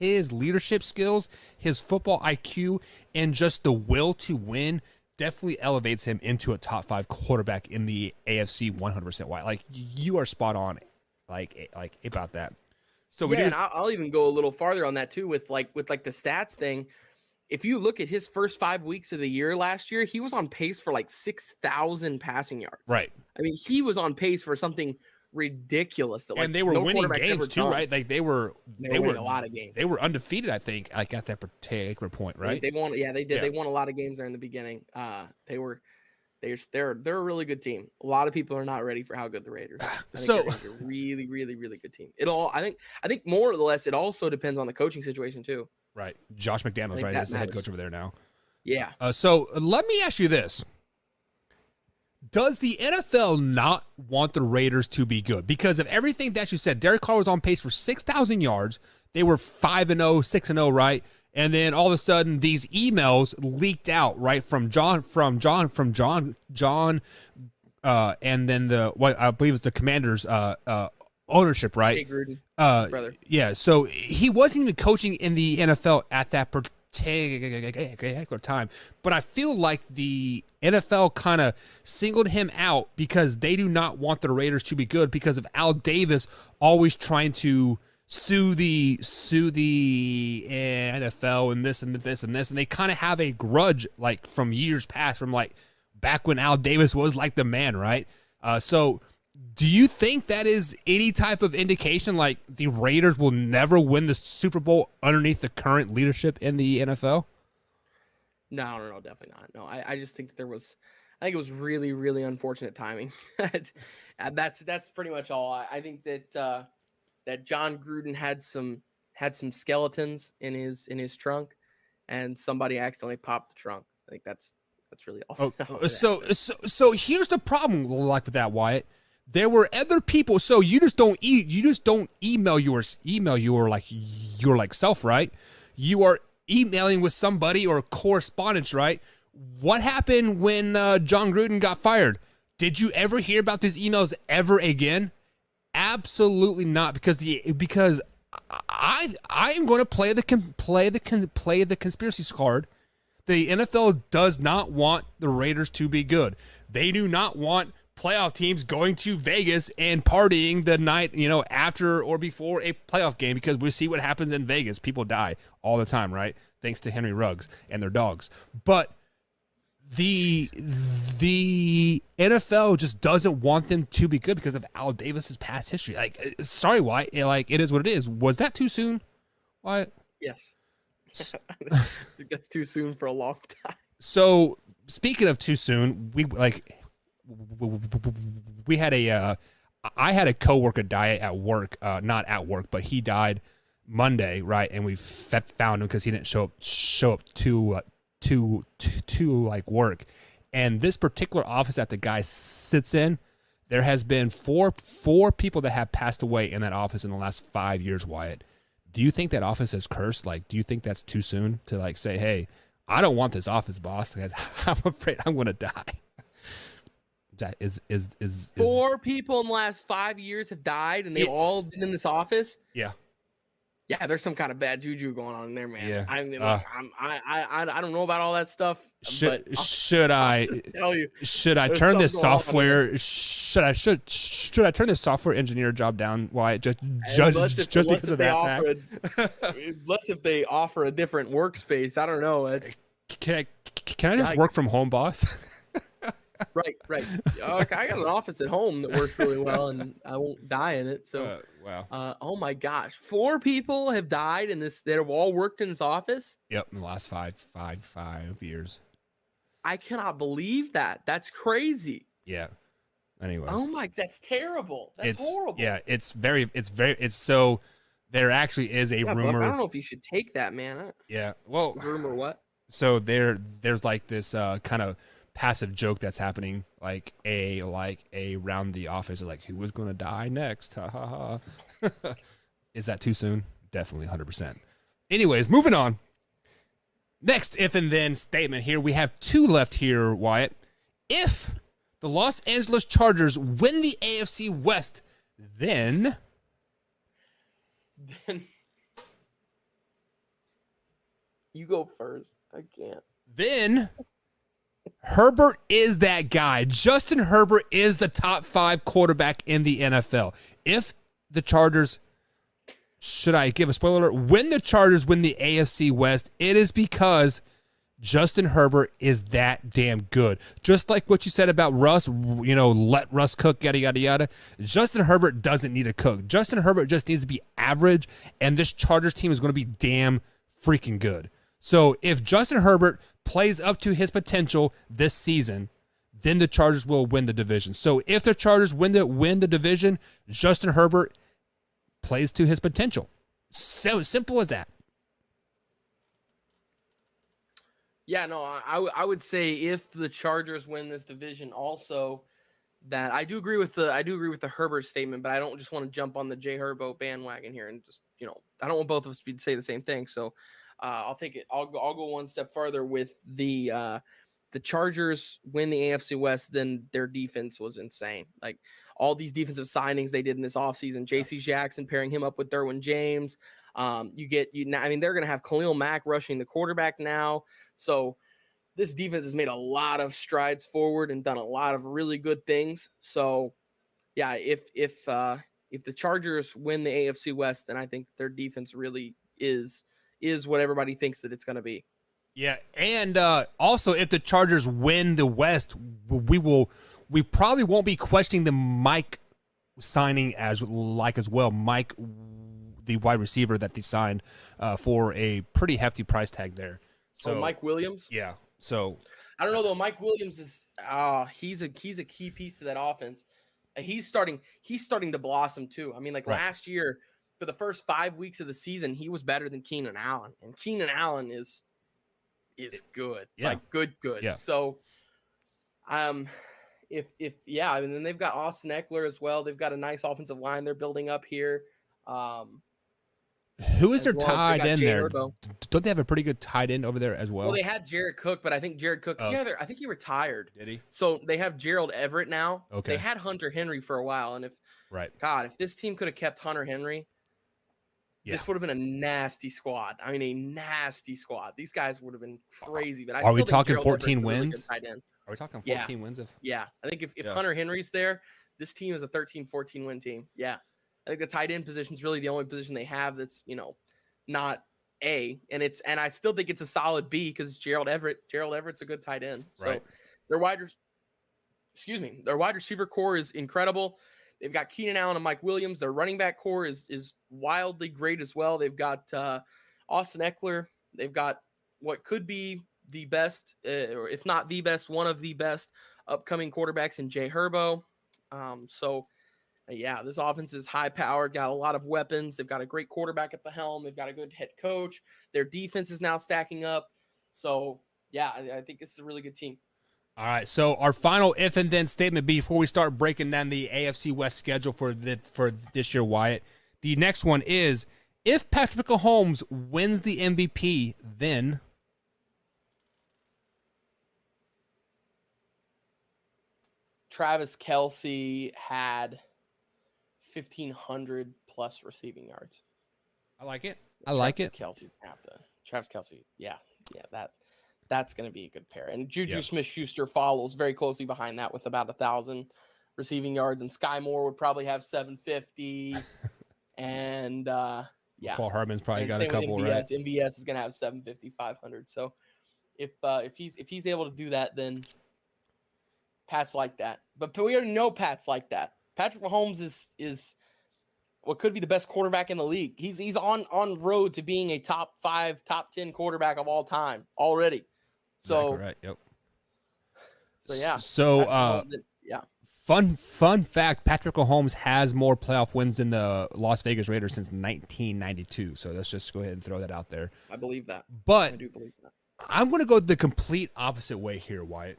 leadership skills, his football IQ, and just the will to win definitely elevates him into a top 5 quarterback in the AFC 100%. Why? Like you are spot on like about that. So and I'll even go a little farther on that too with the stats thing. If you look at his first 5 weeks of the year last year, he was on pace for like 6,000 passing yards. Right. I mean, he was on pace for something ridiculous. That, and they were winning games too, right? Like they were a lot of games. They were undefeated, I think, like at that particular point, right? They won. Yeah, they did. Yeah. They won a lot of games there in the beginning. They're a really good team. A lot of people are not ready for how good the Raiders are. They're a really, really, really good team. I think more or less it also depends on the coaching situation too. Right. Josh McDaniels, right? He's the head coach over there now. Yeah. So let me ask you this. Does the NFL not want the Raiders to be good? Because of everything that you said, Derek Carr was on pace for 6,000 yards. They were 5-0, 6-0, right? And then all of a sudden these emails leaked out, right? From John, and then what I believe is the Commanders, ownership, right? Jay Gruden, brother. Yeah, so he wasn't even coaching in the NFL at that particular time, but I feel like the NFL kind of singled him out because they do not want the Raiders to be good because of Al Davis always trying to sue the NFL and this and this and this, and they kind of have a grudge like from years past, from like back when Al Davis was like the man, right? So do you think that is any type of indication like the Raiders will never win the Super Bowl underneath the current leadership in the NFL? No, definitely not. No, I just think that I think it was really, really unfortunate timing. That's pretty much all. I think that that John Gruden had some skeletons in his trunk, and somebody accidentally popped the trunk. I think that's really all. So here's the problem, like with that, Wyatt. There were other people, so you just don't email your self, right? You are emailing with somebody or correspondence, right? What happened when John Gruden got fired? Did you ever hear about these emails ever again? Absolutely not, because I am going to play the conspiracy card. The NFL does not want the Raiders to be good. They do not want playoff teams going to Vegas and partying the night, after or before a playoff game, because we see what happens in Vegas. People die all the time, right? Thanks to Henry Ruggs and their dogs. But the NFL just doesn't want them to be good because of Al Davis's past history. Like, sorry, why? Like, it is what it is. Was that too soon? Why? Yes. That's too soon for a long time. So, speaking of too soon, I had a coworker die at work, not at work, but he died Monday, right? And we found him because he didn't show up to like work. And this particular office that the guy sits in, there has been four people that have passed away in that office in the last 5 years, Wyatt. Do you think that office is cursed? Like, do you think that's too soon to like say, hey, I don't want this office, boss, because I'm afraid I'm going to die? That is 4 people in the last 5 years have died, and they've all been in this office. Yeah, there's some kind of bad juju going on in there, man. Yeah. I don't know about all that stuff. Should I turn this software? Should I turn this software engineer job down? Why just because of that? Unless if they offer a different workspace, I don't know. Can I just work from home, boss? Right. Okay, I got an office at home that works really well, and I won't die in it. So, wow. Oh my gosh, 4 people have died in this. That have all worked in this office. Yep, in the last five years. I cannot believe that. That's crazy. Yeah. Anyways. Oh my, that's terrible. That's horrible. Yeah, it's so there actually is a rumor. I don't know if you should take that, man. Yeah. Well, rumor what? So there's like this kind of passive joke that's happening, like a around the office, like who was going to die next? Ha ha ha. Is that too soon? Definitely 100%. Anyways, moving on. Next if and then statement here. We have two left here, Wyatt. If the Los Angeles Chargers win the AFC West, then you go first. I can't. Then Herbert is that guy. Justin Herbert is the top 5 quarterback in the NFL. If the Chargers, should I give a spoiler alert? When the Chargers win the AFC West, it is because Justin Herbert is that damn good. Just like what you said about Russ, let Russ cook, yada, yada, yada. Justin Herbert doesn't need to cook. Justin Herbert just needs to be average, and this Chargers team is going to be damn freaking good. So if Justin Herbert plays up to his potential this season, then the Chargers will win the division. So if the Chargers win the division, Justin Herbert plays to his potential. So simple as that. Yeah, no, I would say if the Chargers win this division, also that I do agree with the Herbert statement, but I don't just want to jump on the Jay Herbo bandwagon here and just I don't want both of us to say the same thing. So I'll take it. I'll go one step further with the Chargers win the AFC West. Then their defense was insane. Like all these defensive signings they did in this offseason, J.C. Jackson pairing him up with Derwin James. They're going to have Khalil Mack rushing the quarterback now. So this defense has made a lot of strides forward and done a lot of really good things. So yeah, if the Chargers win the AFC West, then I think their defense really is what everybody thinks that it's going to be. Yeah, and also if the Chargers win the West, we probably won't be questioning the Mike signing as well. Mike, the wide receiver that they signed for a pretty hefty price tag there. So Mike Williams. Yeah. So I don't know though. Mike Williams is he's a key piece to that offense. He's starting to blossom too. I mean, last year for the first 5 weeks of the season, he was better than Keenan Allen, and Keenan Allen is good. Yeah. Good. Yeah. So, then they've got Austin Eckler as well. They've got a nice offensive line they're building up here. Who is their tight end there? Herbo. Don't they have a pretty good tight end over there as well? Well, they had Jared Cook, but I think Jared Cook, I think he retired. Did he? So they have Gerald Everett now. Okay. They had Hunter Henry for a while, and if this team could have kept Hunter Henry, this would have been a nasty squad. I mean, a nasty squad. These guys would have been crazy. But are we talking 14 wins? Really are we talking 14 wins? I think if Hunter Henry's there, this team is a 13-14 win team. Yeah. I think the tight end position is really the only position they have that's, not A. And I still think it's a solid B because Gerald Everett. Gerald Everett's a good tight end. So their wide receiver core is incredible. They've got Keenan Allen and Mike Williams. Their running back core is wildly great as well. They've got Austin Eckler. They've got what could be the best, or if not the best, one of the best upcoming quarterbacks in Jay Herbo. This offense is high-powered, got a lot of weapons. They've got a great quarterback at the helm. They've got a good head coach. Their defense is now stacking up. So, I think this is a really good team. All right, so our final if and then statement before we start breaking down the AFC West schedule for this year, Wyatt. The next one is, if Patrick Mahomes wins the MVP, then Travis Kelce had 1,500 plus receiving yards. I like it. Travis Kelce, that's going to be a good pair. And Juju Smith-Schuster follows very closely behind that with about 1,000 receiving yards. And Sky Moore would probably have 750. And Paul Hartman's probably got a couple, MVS. right? MVS is going to have 750, 500. So if he's able to do that, then Pat's like that. But we already know Pat's like that. Patrick Mahomes is what could be the best quarterback in the league. He's on road to being a top 5, top 10 quarterback of all time already. So exactly right. Yep. So yeah. So yeah. Fun fact: Patrick Mahomes has more playoff wins than the Las Vegas Raiders since 1992. So let's just go ahead and throw that out there. I believe that. But I do believe that. I'm going to go the complete opposite way here, Wyatt.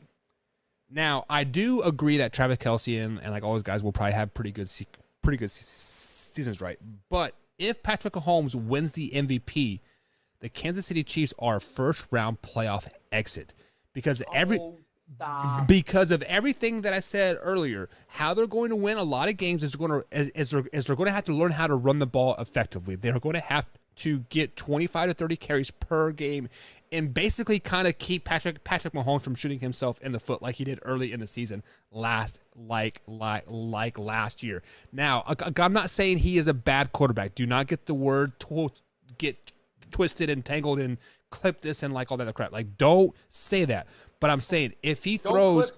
Now, I do agree that Travis Kelce and like all those guys will probably have pretty good seasons, right? But if Patrick Mahomes wins the MVP, the Kansas City Chiefs are first round playoff exit because because of everything that I said earlier. How they're going to win a lot of games is they're going to have to learn how to run the ball effectively. They're going to have to get 25 to 30 carries per game and basically kind of keep Patrick Mahomes from shooting himself in the foot like he did early in the season last year. Now, I'm not saying he is a bad quarterback. Do not get the word get twisted and tangled and clip this and like all that other crap. Like, don't say that. But I'm saying if he throws,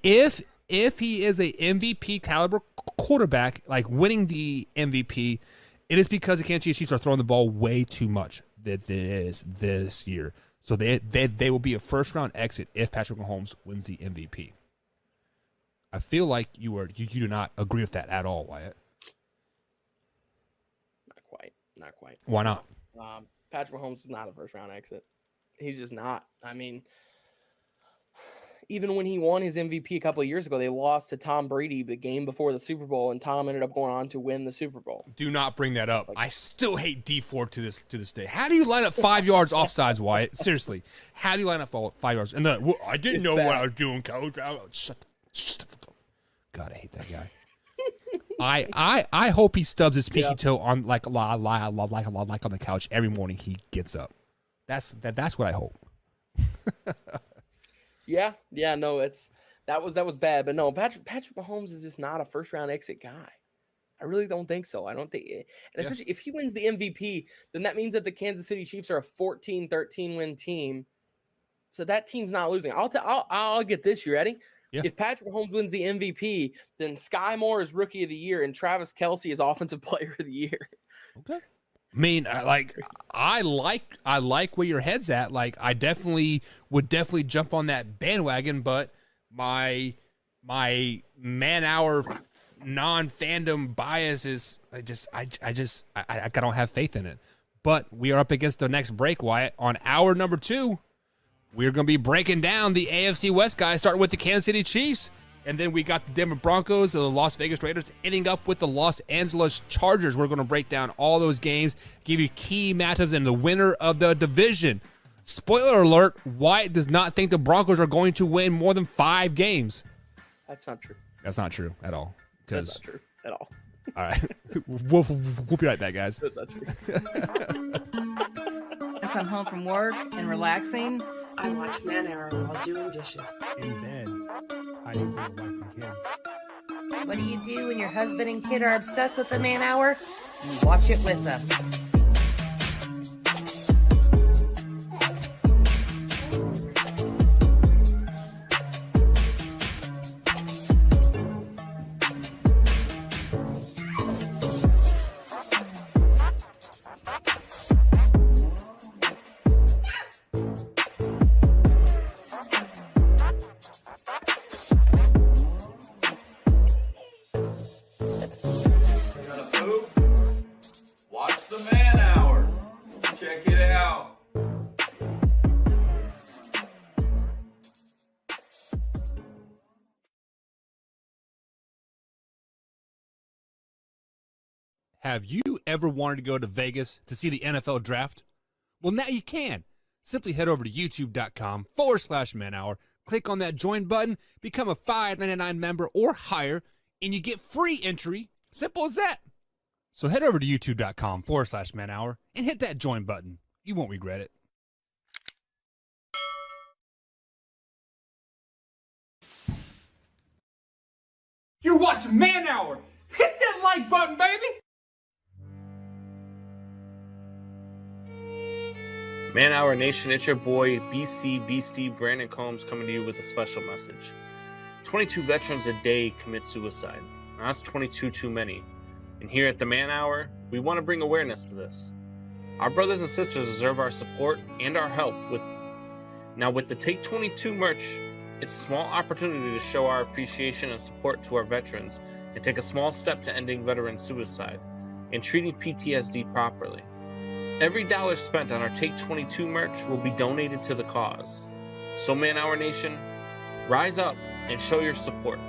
if he is a MVP caliber quarterback, like winning the MVP, it is because the Kansas City Chiefs are throwing the ball way too much this year. So they will be a first round exit if Patrick Mahomes wins the MVP. I feel like you do not agree with that at all, Wyatt. Not quite. Why not? Patrick Mahomes is not a first round exit. He's just not. I mean, even when he won his MVP a couple of years ago, they lost to Tom Brady the game before the Super Bowl, and Tom ended up going on to win the Super Bowl. Do not bring that up. I still hate D4 to this day. How do you line up 5 yards offsides, Wyatt? Seriously, how do you line up 5 yards? And I didn't know what I was doing, coach. Shut the fuck up. God, I hate that guy. I hope he stubs his pinky toe on like on the couch every morning he gets up. That's what I hope. Yeah, no, that was bad, but no, Patrick Mahomes is just not a first round exit guy. I really don't think so. I don't think, and especially if he wins the MVP, then that means that the Kansas City Chiefs are a 14-13 win team. So that team's not losing. I'll get this. You ready? Yeah. If Patrick Mahomes wins the MVP, then Sky Moore is Rookie of the Year and Travis Kelce is Offensive Player of the Year. Okay. I mean, I like where your head's at. Like, I would definitely jump on that bandwagon, but my man-hour non-fandom bias is I don't have faith in it. But we are up against the next break, Wyatt. On hour number 2, we're going to be breaking down the AFC West guys, starting with the Kansas City Chiefs. And then we got the Denver Broncos, the Las Vegas Raiders, ending up with the Los Angeles Chargers. We're going to break down all those games, give you key matchups, and the winner of the division. Spoiler alert, Wyatt does not think the Broncos are going to win more than 5 games. That's not true. That's not true at all. That's not true at all. All right. We'll be right back, guys. That's not true. If I'm home from work and relaxing, I watch Man Hour while doing dishes. In bed, hiding from your wife and kids. what do you do when your husband and kid are obsessed with the Man Hour? You watch it with them. Have you ever wanted to go to Vegas to see the NFL draft? Well, now you can. Simply head over to youtube.com/manhour, click on that join button, become a $5.99 member or higher, and you get free entry. Simple as that. So head over to youtube.com/manhour and hit that join button. You won't regret it. You're watching Man Hour. Hit that like button, baby. Man Hour Nation, it's your boy BC Beastie Brandon Combs coming to you with a special message. 22 veterans a day commit suicide. Now, that's 22 too many. And here at the Man Hour, we want to bring awareness to this. Our brothers and sisters deserve our support and our help with the Take 22 merch It's a small opportunity to show our appreciation and support to our veterans and take a small step to ending veteran suicide and treating PTSD properly. Every dollar spent on our Take 22 merch will be donated to the cause. So Man Hour Nation, rise up and show your support.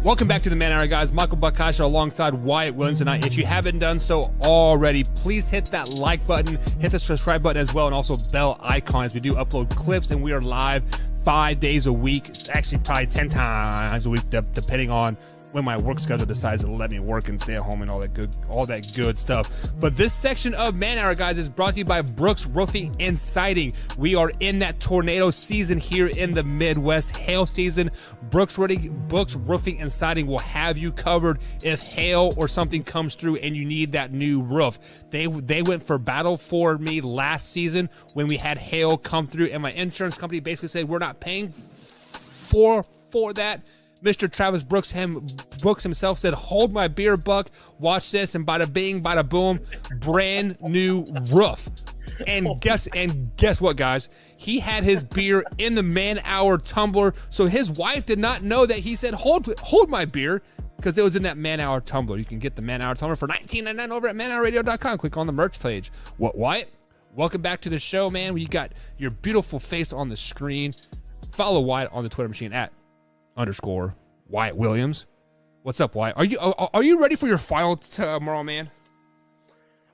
Welcome back to the Man Hour, guys. Michael Bakasha alongside Wyatt Williams tonight. If you haven't done so already, please hit that like button, hit the subscribe button as well, and also bell icon as we do upload clips, and we are live 5 days a week, actually probably 10 times a week, depending on when my work schedule decides to let me work and stay at home and all that good stuff. But this section of Man Hour, guys, is brought to you by Brooks Roofing and Siding. We are in that tornado season here in the Midwest, hail season. Brooks Roofing and Siding will have you covered if hail or something comes through and you need that new roof. They went for battle for me last season when we had hail come through, and my insurance company basically said we're not paying for that. Mr. Travis Brooks himself said, hold my beer, Buck, watch this, and bada bing, bada boom, brand new roof. And guess what, guys? He had his beer in the Man Hour tumbler, so his wife did not know that he said, hold my beer, because it was in that Man Hour tumbler. You can get the Man Hour tumbler for $19.99 over at manhourradio.com. Click on the merch page. What, Wyatt? Welcome back to the show, man. We got your beautiful face on the screen. Follow Wyatt on the Twitter machine at _ Wyatt Williams. What's up, Wyatt? Are you ready for your final tomorrow, man?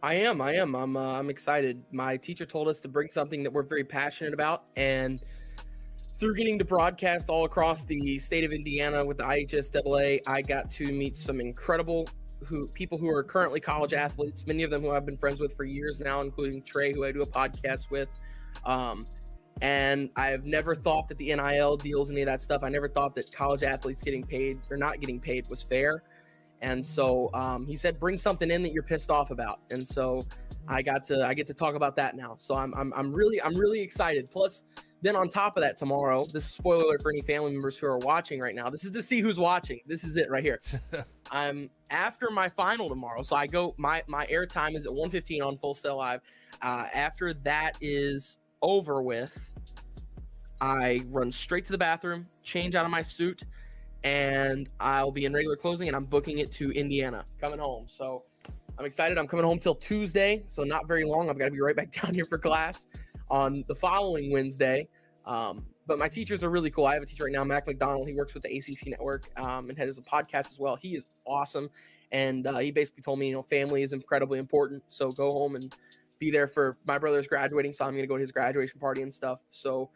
I am. I'm excited. My teacher told us to bring something that we're very passionate about, and through getting to broadcast all across the state of Indiana with the IHSAA, I got to meet some incredible people who are currently college athletes. Many of them who I've been friends with for years now, including Trey, who I do a podcast with. And I've never thought that the NIL deals, any of that stuff, I never thought that college athletes getting paid or not getting paid was fair. And so he said, bring something in that you're pissed off about. And so I get to talk about that now. So I'm really excited. Plus, then on top of that, tomorrow, this is a spoiler alert for any family members who are watching right now. This is to see who's watching. This is it right here. I'm after my final tomorrow. So I go, my airtime is at 1:15 on Full Sail Live. After that is over with, I run straight to the bathroom, change out of my suit, and I'll be in regular closing, and I'm booking it to Indiana, coming home. So I'm excited. I'm coming home till Tuesday, so not very long. I've got to be right back down here for class on the following Wednesday. But my teachers are really cool. I have a teacher right now, Mac McDonald. He works with the ACC network and has a podcast as well. He is awesome. And he basically told me, family is incredibly important. So go home and be there for my brother's graduating. So I'm going to go to his graduation party and stuff. So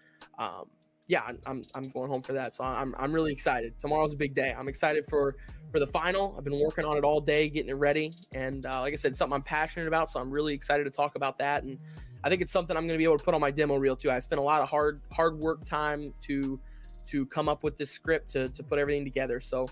yeah, I'm going home for that. So I'm really excited. Tomorrow's a big day. I'm excited for the final. I've been working on it all day, getting it ready. And like I said, something I'm passionate about. So I'm really excited to talk about that. And I think it's something I'm going to be able to put on my demo reel too. I spent a lot of hard work time to come up with this script to put everything together. So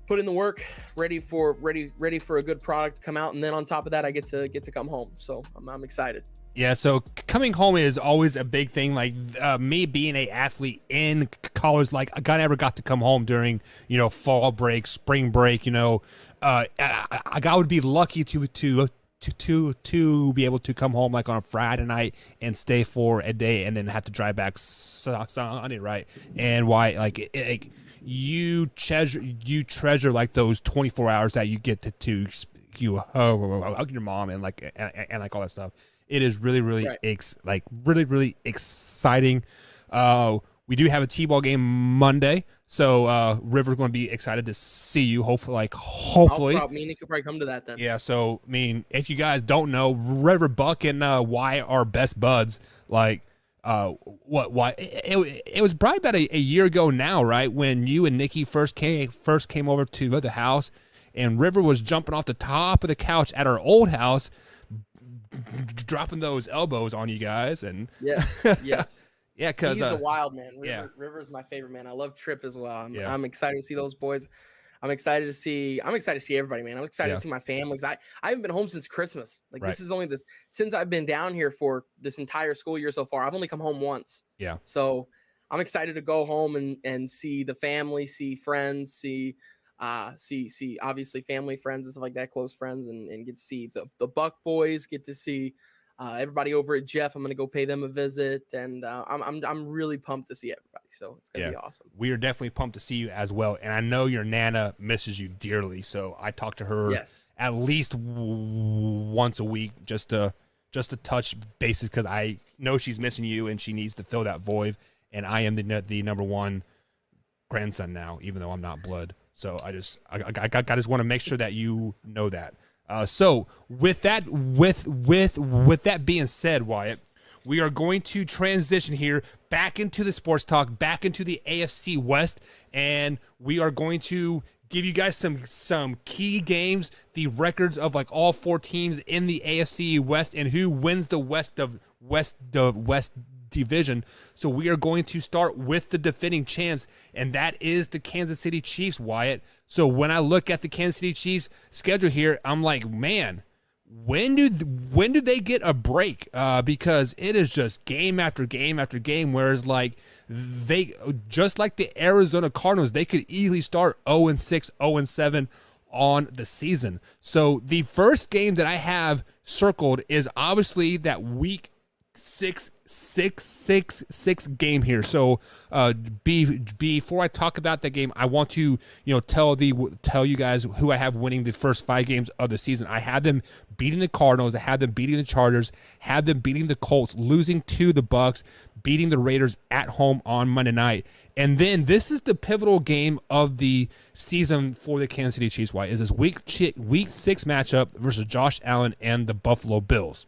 put in the work, ready for a good product to come out. And then on top of that, I get to come home. So I'm excited. Yeah, so coming home is always a big thing. Like me being an athlete in college, like I never got to come home during fall break, spring break. I would be lucky to be able to come home like on a Friday night and stay for a day and then have to drive back Sunday, right? And why you treasure like those 24 hours that you get to hug your mom and like all that stuff. It is really right. really exciting. We do have a T-ball game Monday, so River's going to be excited to see you. Hopefully. Me and Nick could probably come to that then. Yeah. So if you guys don't know, River, Buck, and Why are best buds. Like, why it was probably about a year ago now, right? When you and Nikki first came over to the house, and River was jumping off the top of the couch at our old house, dropping those elbows on you guys, and yes. Yeah, because he's a wild man. River's my favorite man. I love Trip as well. Yeah. I'm excited to see those boys. I'm excited to see everybody, man. I'm excited to see my family. I haven't been home since Christmas. Like this is only since I've been down here for this entire school year so far. I've only come home once. Yeah. So I'm excited to go home and see the family, see friends, see obviously family, friends and stuff like that, close friends, and get to see the Buck boys, get to see everybody over at Jeff. I'm going to go pay them a visit, and I'm really pumped to see everybody. So it's going to be awesome. We are definitely pumped to see you as well. And I know your Nana misses you dearly. So I talk to her at least once a week just to touch bases, because I know she's missing you and she needs to fill that void. And I am the number one grandson now, even though I'm not blood. So I just want to make sure that you know that. So with that being said, Wyatt, we are going to transition here back into the sports talk, back into the AFC West, and we are going to give you guys some key games, the records of like all 4 teams in the AFC West, and who wins the West division. So we are going to start with the defending champs, and that is the Kansas City Chiefs, Wyatt. So when I look at the Kansas City Chiefs schedule here, I'm like, man, when do they get a break? Because it is just game after game after game, whereas like they, just like the Arizona Cardinals, they could easily start 0-6, 0-7 on the season. So the first game that I have circled is obviously that week 6 game here. So before I talk about that game, I want to tell you guys who I have winning the first 5 games of the season. I had them beating the Cardinals, I had them beating the Chargers, had them beating the Colts, losing to the Bucks, beating the Raiders at home on Monday night. And then this is the pivotal game of the season for the Kansas City Chiefs. Why is this week 6 matchup versus Josh Allen and the Buffalo Bills?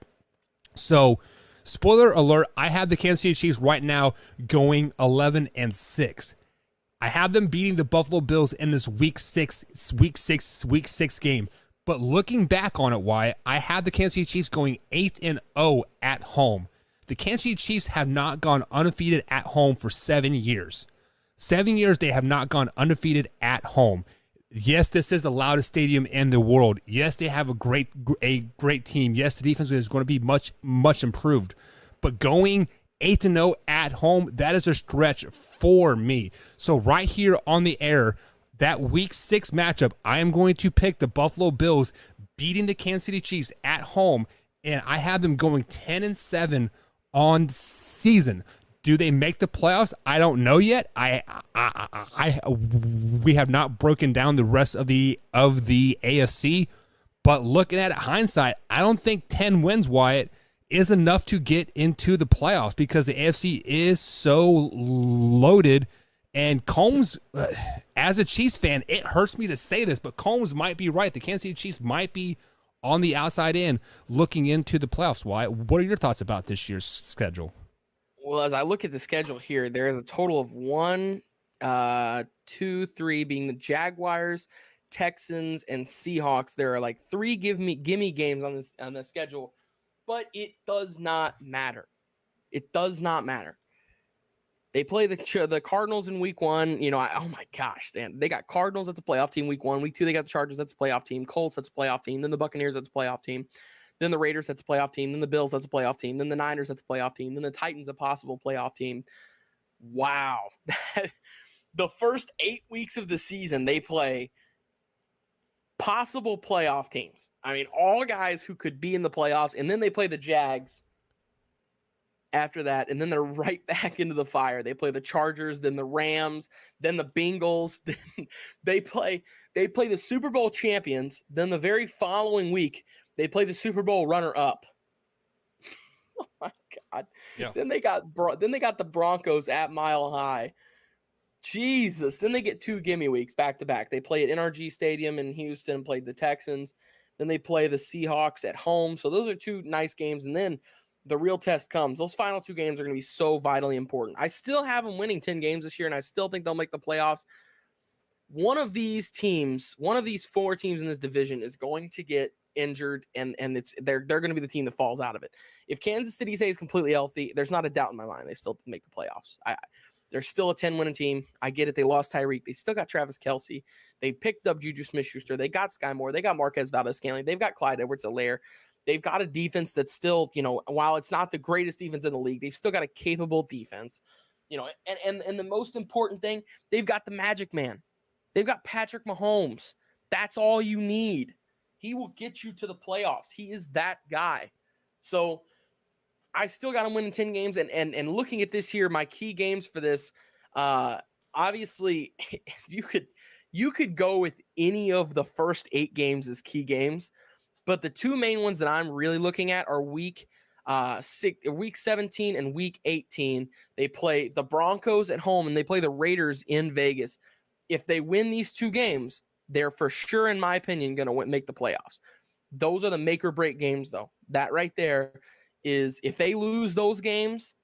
So spoiler alert, I have the Kansas City Chiefs right now going 11-6. I have them beating the Buffalo Bills in this week six game. But looking back on it, why I have the Kansas City Chiefs going 8-0 at home. The Kansas City Chiefs have not gone undefeated at home for 7 years. 7 years they have not gone undefeated at home. Yes, this is the loudest stadium in the world. Yes, they have a great team. Yes, the defense is going to be much improved. But going 8-0 at home, that is a stretch for me. So right here on the air, that week 6 matchup, I am going to pick the Buffalo Bills beating the Kansas City Chiefs at home, and I have them going 10-7 on season. Do they make the playoffs? I don't know yet. We have not broken down the rest of the AFC, but looking at it hindsight, I don't think 10 wins, Wyatt, is enough to get into the playoffs, because the AFC is so loaded. And Combs, as a Chiefs fan, it hurts me to say this, but Combs might be right. The Kansas City Chiefs might be on the outside in looking into the playoffs. Wyatt, what are your thoughts about this year's schedule? Well, as I look at the schedule here, there is a total of 1, 2, 3 being the Jaguars, Texans, and Seahawks. There are like 3 gimme games on the schedule, but it does not matter. It does not matter. They play the Cardinals in week 1. Oh my gosh, man. They got Cardinals, that's a playoff team week 1. Week 2, they got the Chargers, that's a playoff team. Colts, that's a playoff team. Then the Buccaneers, that's a playoff team. Then the Raiders, that's a playoff team. Then the Bills, that's a playoff team. Then the Niners, that's a playoff team. Then the Titans, a possible playoff team. Wow. The first 8 weeks of the season, they play possible playoff teams. I mean, all guys who could be in the playoffs. And then they play the Jags after that. And then they're right back into the fire. They play the Chargers, then the Rams, then the Bengals. Then they play the Super Bowl champions. Then the very following week, they play the Super Bowl runner-up. Oh my God! Yeah. Then they got the Broncos at Mile High. Jesus! Then they get 2 gimme weeks back to back. They play at NRG Stadium in Houston. Played the Texans. Then they play the Seahawks at home. So those are 2 nice games. And then the real test comes. Those final 2 games are going to be so vitally important. I still have them winning 10 games this year, and I still think they'll make the playoffs. One of these 4 teams in this division is going to get injured, and they're going to be the team that falls out of it. If Kansas City stays completely healthy, there's not a doubt in my mind they still make the playoffs. They're still a 10-winning team. I get it. They lost Tyreek. They still got Travis Kelce. They picked up Juju Smith-Schuster. They got Sky Moore. They got Marquez Valdez-Scantling. They've got Clyde Edwards-Helaire. They've got a defense that's still, while it's not the greatest defense in the league, they've still got a capable defense. And the most important thing, they've got the Magic Man. They've got Patrick Mahomes. That's all you need. He will get you to the playoffs. He is that guy. So I still got him winning 10 games. And looking at this here, my key games for this, obviously, you could go with any of the first 8 games as key games. But the 2 main ones that I'm really looking at are week 17 and week 18. They play the Broncos at home and they play the Raiders in Vegas. If they win these 2 games, they're for sure, in my opinion, going to make the playoffs. Those are the make or break games, though. That right there is, if they lose those games,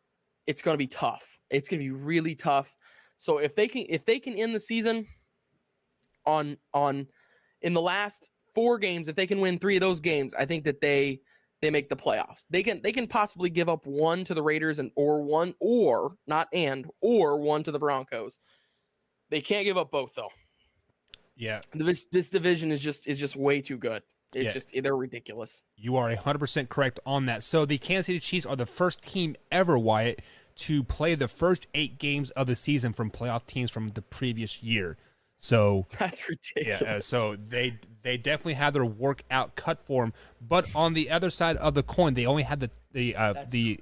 it's going to be tough. It's going to be really tough. So if they can end the season on in the last 4 games, if they can win 3 of those games, I think that they make the playoffs. They can possibly give up 1 to the Raiders or 1 to the Broncos. They can't give up both, though. Yeah. This division is just way too good. They're ridiculous. You are 100% correct on that. So the Kansas City Chiefs are the first team ever, Wyatt, to play the first 8 games of the season from playoff teams from the previous year. So that's ridiculous. Yeah, so they definitely had their work out cut for them. But on the other side of the coin, they only had it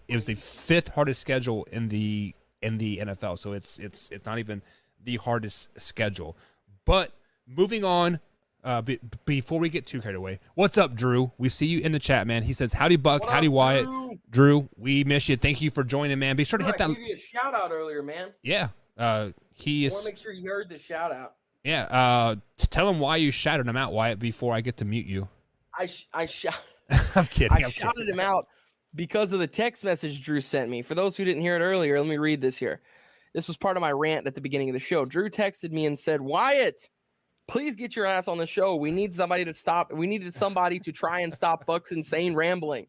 was the 5th hardest schedule in the NFL. So it's not even the hardest schedule. But moving on, before we get too carried away, what's up, Drew? We see you in the chat, man. He says, howdy, Buck. Howdy, Wyatt. Drew, we miss you. Thank you for joining, man. Be sure to hit that. I gave you a shout out earlier, man. Yeah. He is. I want to make sure you heard the shout out. Yeah. Tell him why you shouted him out, Wyatt, before I get to mute you. I'm kidding. I shouted him out because of the text message Drew sent me. For those who didn't hear it earlier, let me read this here. This was part of my rant at the beginning of the show. Drew texted me and said, Wyatt, please get your ass on the show. We need somebody to stop. We needed somebody to try and stop Buck's insane rambling.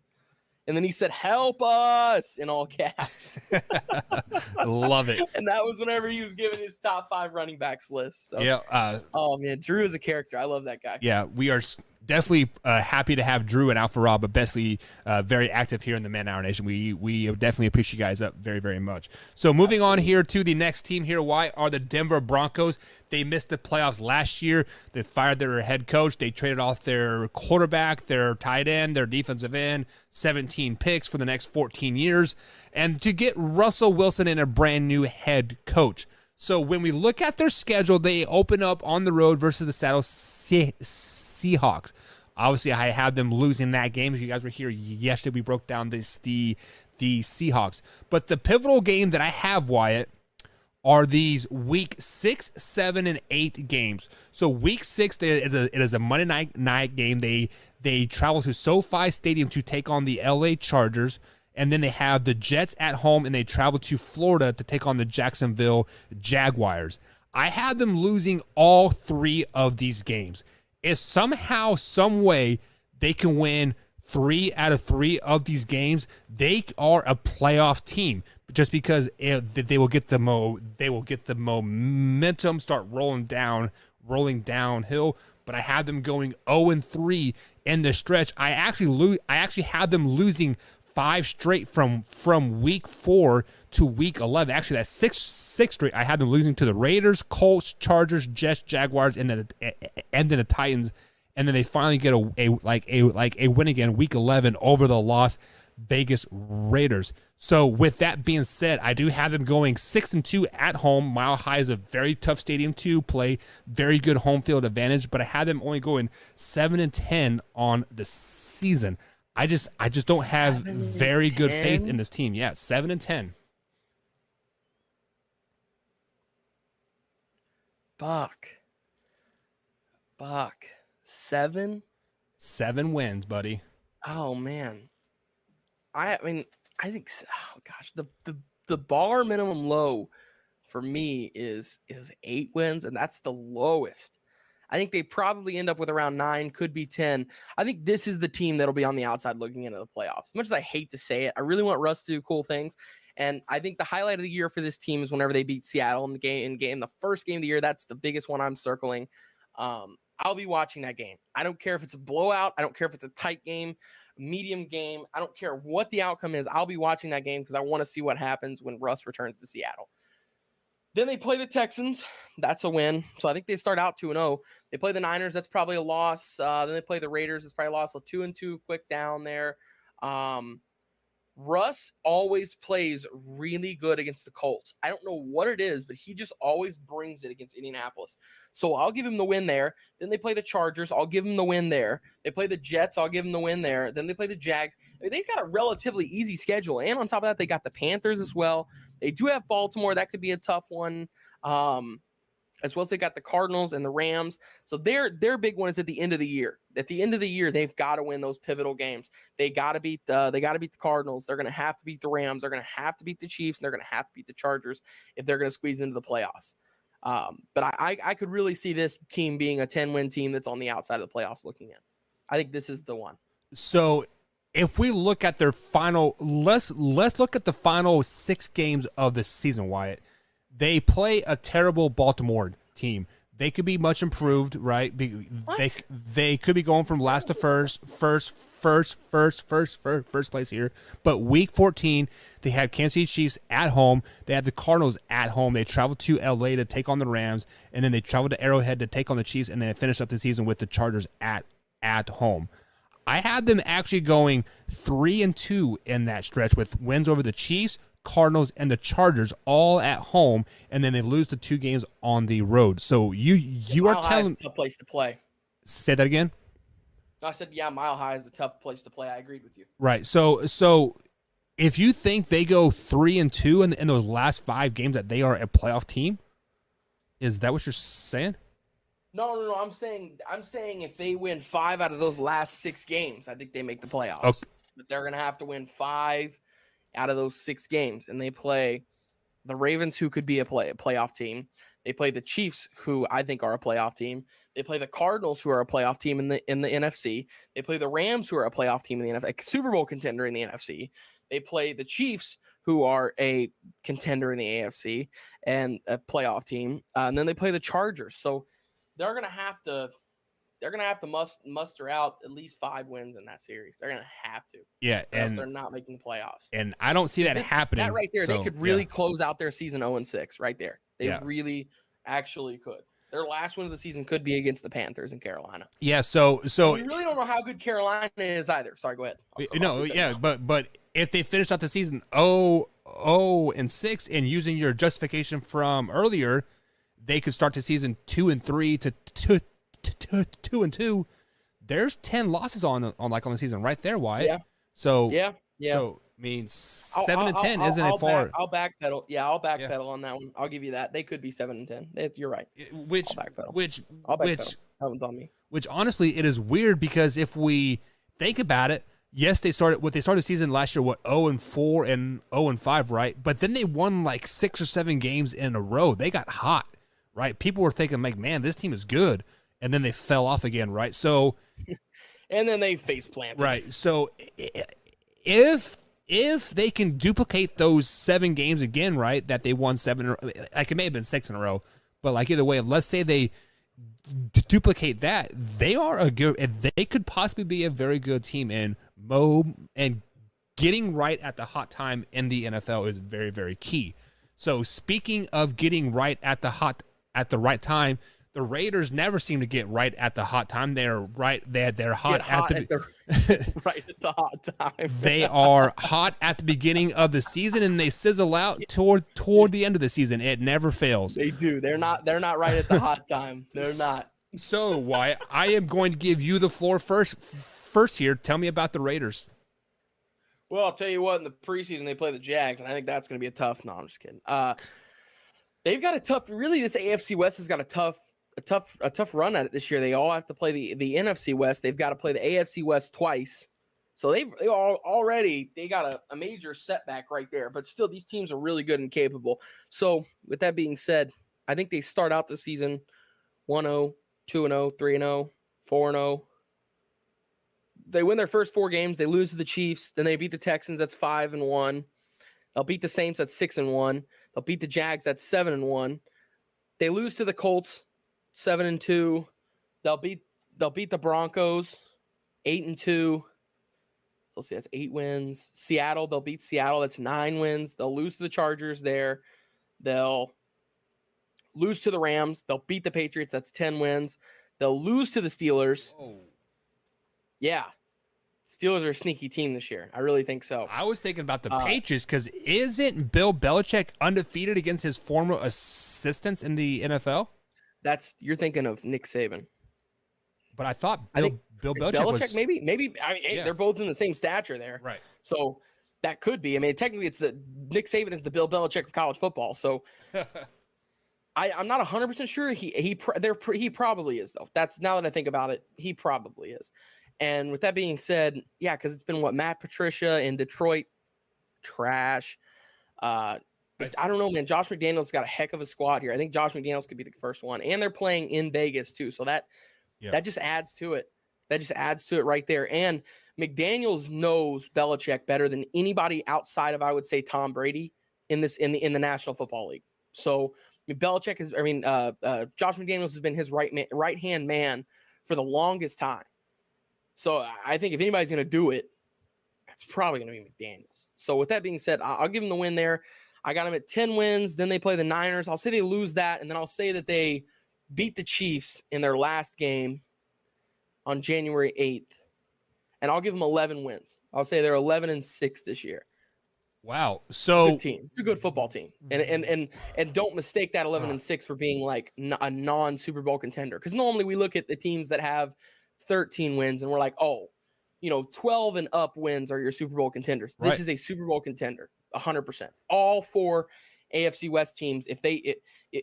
And then he said, help us, in all caps. Love it. And that was whenever he was giving his top 5 running backs list. So, yeah. Oh, man, Drew is a character. I love that guy. Yeah, we are definitely happy to have Drew and Alpha Rob, but Besley very active here in the Man Hour Nation. We definitely appreciate you guys up very, very much. So moving on here to the next team here, why are the Denver Broncos? They missed the playoffs last year. They fired their head coach. They traded off their quarterback, their tight end, their defensive end, 17 picks for the next 14 years, and to get Russell Wilson and a brand new head coach. So when we look at their schedule, they open up on the road versus the Seattle Seahawks. Obviously, I had them losing that game. If you guys were here yesterday, we broke down the Seahawks. But the pivotal game that I have, Wyatt, are these week 6, 7, and 8 games. So week 6, it is a Monday night game. They travel to SoFi Stadium to take on the LA Chargers. And then they have the Jets at home, and they travel to Florida to take on the Jacksonville Jaguars. I had them losing all 3 of these games. If somehow, some way, they can win 3 out of 3 of these games, they are a playoff team. Just because they will get the momentum, start rolling downhill. But I had them going 0-3 in the stretch. I actually had them losing 5 straight from week 4 to week 11. Actually, that's six straight. I had them losing to the Raiders, Colts, Chargers, Jets, Jaguars, and then the Titans. And then they finally get a win again, week 11 over the Las Vegas Raiders. So with that being said, I do have them going 6-2 at home. Mile High is a very tough stadium to play, very good home field advantage. But I had them only going 7-10 on the season. I just don't have very good faith in this team. Yeah, 7-10. Buck. 7? 7 wins, buddy. Oh man. I mean, I think. Oh gosh, the bar minimum low for me is 8 wins, and that's the lowest. I think they probably end up with around 9, could be 10. I think this is the team that'll be on the outside looking into the playoffs. As much as I hate to say it, I really want Russ to do cool things. And I think the highlight of the year for this team is whenever they beat Seattle in the first game of the year. That's the biggest one I'm circling. I'll be watching that game. I don't care if it's a blowout. I don't care if it's a tight game, medium game. I don't care what the outcome is. I'll be watching that game because I want to see what happens when Russ returns to Seattle. Then they play the Texans. That's a win. So I think they start out 2-0. They play the Niners. That's probably a loss. Then they play the Raiders. It's probably a loss. So 2-2, quick down there. Russ always plays really good against the Colts. I don't know what it is, but he just always brings it against Indianapolis. So I'll give him the win there. Then they play the Chargers. I'll give him the win there. They play the Jets. I'll give him the win there. Then they play the Jags. I mean, they've got a relatively easy schedule. And on top of that, they got the Panthers as well. They do have Baltimore. That could be a tough one. As well as they got the Cardinals and the Rams. So their big one is at the end of the year. At the end of the year, they've got to win those pivotal games. They got to beat the Cardinals. They're going to have to beat the Rams. They're going to have to beat the Chiefs, and they're going to have to beat the Chargers if they're going to squeeze into the playoffs. But I could really see this team being a 10-win team that's on the outside of the playoffs looking in. I think this is the one. So if we look at their final, let's look at the final 6 games of the season, Wyatt. They play a terrible Baltimore team. They could be much improved, right? They could be going from last to first place here. But week 14, they had Kansas City Chiefs at home. They had the Cardinals at home. They traveled to LA to take on the Rams, and then they traveled to Arrowhead to take on the Chiefs, and then they finished up the season with the Chargers at home. I had them actually going 3-2 in that stretch with wins over the Chiefs, Cardinals, and the Chargers all at home, and then they lose the 2 games on the road. So you are telling me a tough place to play. Say that again. I said, yeah, Mile High is a tough place to play. I agreed with you. Right. So if you think they go 3-2 in those last 5 games that they are a playoff team, is that what you're saying? No. I'm saying if they win 5 out of those last 6 games, I think they make the playoffs. Okay. But they're gonna have to win 5 out of those 6 games, and they play the Ravens, who could be a playoff team. They play the Chiefs, who I think are a playoff team. They play the Cardinals, who are a playoff team in the NFC. They play the Rams, who are a playoff team in the NFC, a Super Bowl contender in the NFC. They play the Chiefs, who are a contender in the AFC and a playoff team. And then they play the Chargers. So they're gonna have to muster out at least 5 wins in that series. They're gonna have to. Yeah, and they're not making the playoffs. And I don't see that happening. That right there, they could really close out their season 0-6 right there. They really actually could. Their last win of the season could be against the Panthers in Carolina. Yeah, so we really don't know how good Carolina is either. Sorry, go ahead. But if they finish out the season 0-6 and using your justification from earlier, they could start the season 2-3 to 2-2. There's 10 losses on the season right there, Wyatt. Yeah. So yeah. So I mean, 7-10 isn't it far? I'll backpedal. Yeah, I'll backpedal on that one. I'll give you that. They could be 7-10. You're right. Which on me. Which honestly, it is weird because if we think about it, yes, they started the season last year 0-4 and 0-5, right? But then they won like 6 or 7 games in a row. They got hot, right? People were thinking like, man, this team is good. And then they fell off again, right? So, and then they face planted. Right. So, if they can duplicate those 7 games again, right, that they won 7, like it may have been 6 in a row, but like either way, let's say they duplicate that, they are a good, they could possibly be a very good team. And getting right at the hot time in the NFL is very, very key. So, speaking of getting right at the right time. The Raiders never seem to get right at the hot time. They're right. They're hot at the right at the hot time. They are hot at the beginning of the season, and they sizzle out toward the end of the season. It never fails. They do. They're not right at the hot time. They're not. So, Wyatt, I am going to give you the floor first here. Tell me about the Raiders. Well, I'll tell you what. In the preseason, they play the Jags, and I think that's going to be a tough. No, I'm just kidding. They've got a tough. Really, this AFC West has got a tough run at it this year. They all have to play the NFC West. They've got to play the AFC West twice. So they got a major setback right there. But still, these teams are really good and capable. So with that being said, I think they start out the season 1-0, 2-0, 3-0, 4-0. They win their first 4 games. They lose to the Chiefs. Then they beat the Texans. That's 5-1. They'll beat the Saints. That's 6-1. They'll beat the Jags. That's 7-1. They lose to the Colts, 7-2. They'll beat the Broncos, 8-2. So let's see, that's 8 wins. Seattle, they'll beat Seattle. That's 9 wins. They'll lose to the Chargers there. They'll lose to the Rams. They'll beat the Patriots. That's 10 wins. They'll lose to the Steelers. Oh. Yeah. Steelers are a sneaky team this year. I really think so. I was thinking about the Patriots because isn't Bill Belichick undefeated against his former assistants in the NFL? You're thinking of Nick Saban. But I thought Bill Belichick was... Maybe. I mean, hey, they're both in the same stature there. Right. So that could be. I mean, technically, Nick Saban is the Bill Belichick of college football. So I'm not 100% sure. He probably is, though. That's, now that I think about it, he probably is. And with that being said, yeah, because it's been Matt Patricia in Detroit, trash. I don't know, man. Josh McDaniels got a heck of a squad here. I think Josh McDaniels could be the first one, and they're playing in Vegas too, so that just adds to it. That just adds to it right there. And McDaniels knows Belichick better than anybody outside of, I would say, Tom Brady in the National Football League. So Belichick is, Josh McDaniels has been his right hand man for the longest time. So I think if anybody's going to do it, it's probably going to be McDaniels. So with that being said, I'll give them the win there. I got them at 10 wins. Then they play the Niners. I'll say they lose that, and then I'll say that they beat the Chiefs in their last game on January 8th. And I'll give them 11 wins. I'll say they're 11-6 this year. Wow. So good team. It's a good football team. And don't mistake that 11-6 for being like a non-Super Bowl contender. Because normally we look at the teams that have 13 wins and we're like, 12 and up wins are your Super Bowl contenders. This is a Super Bowl contender, 100%. All 4 AFC West teams, if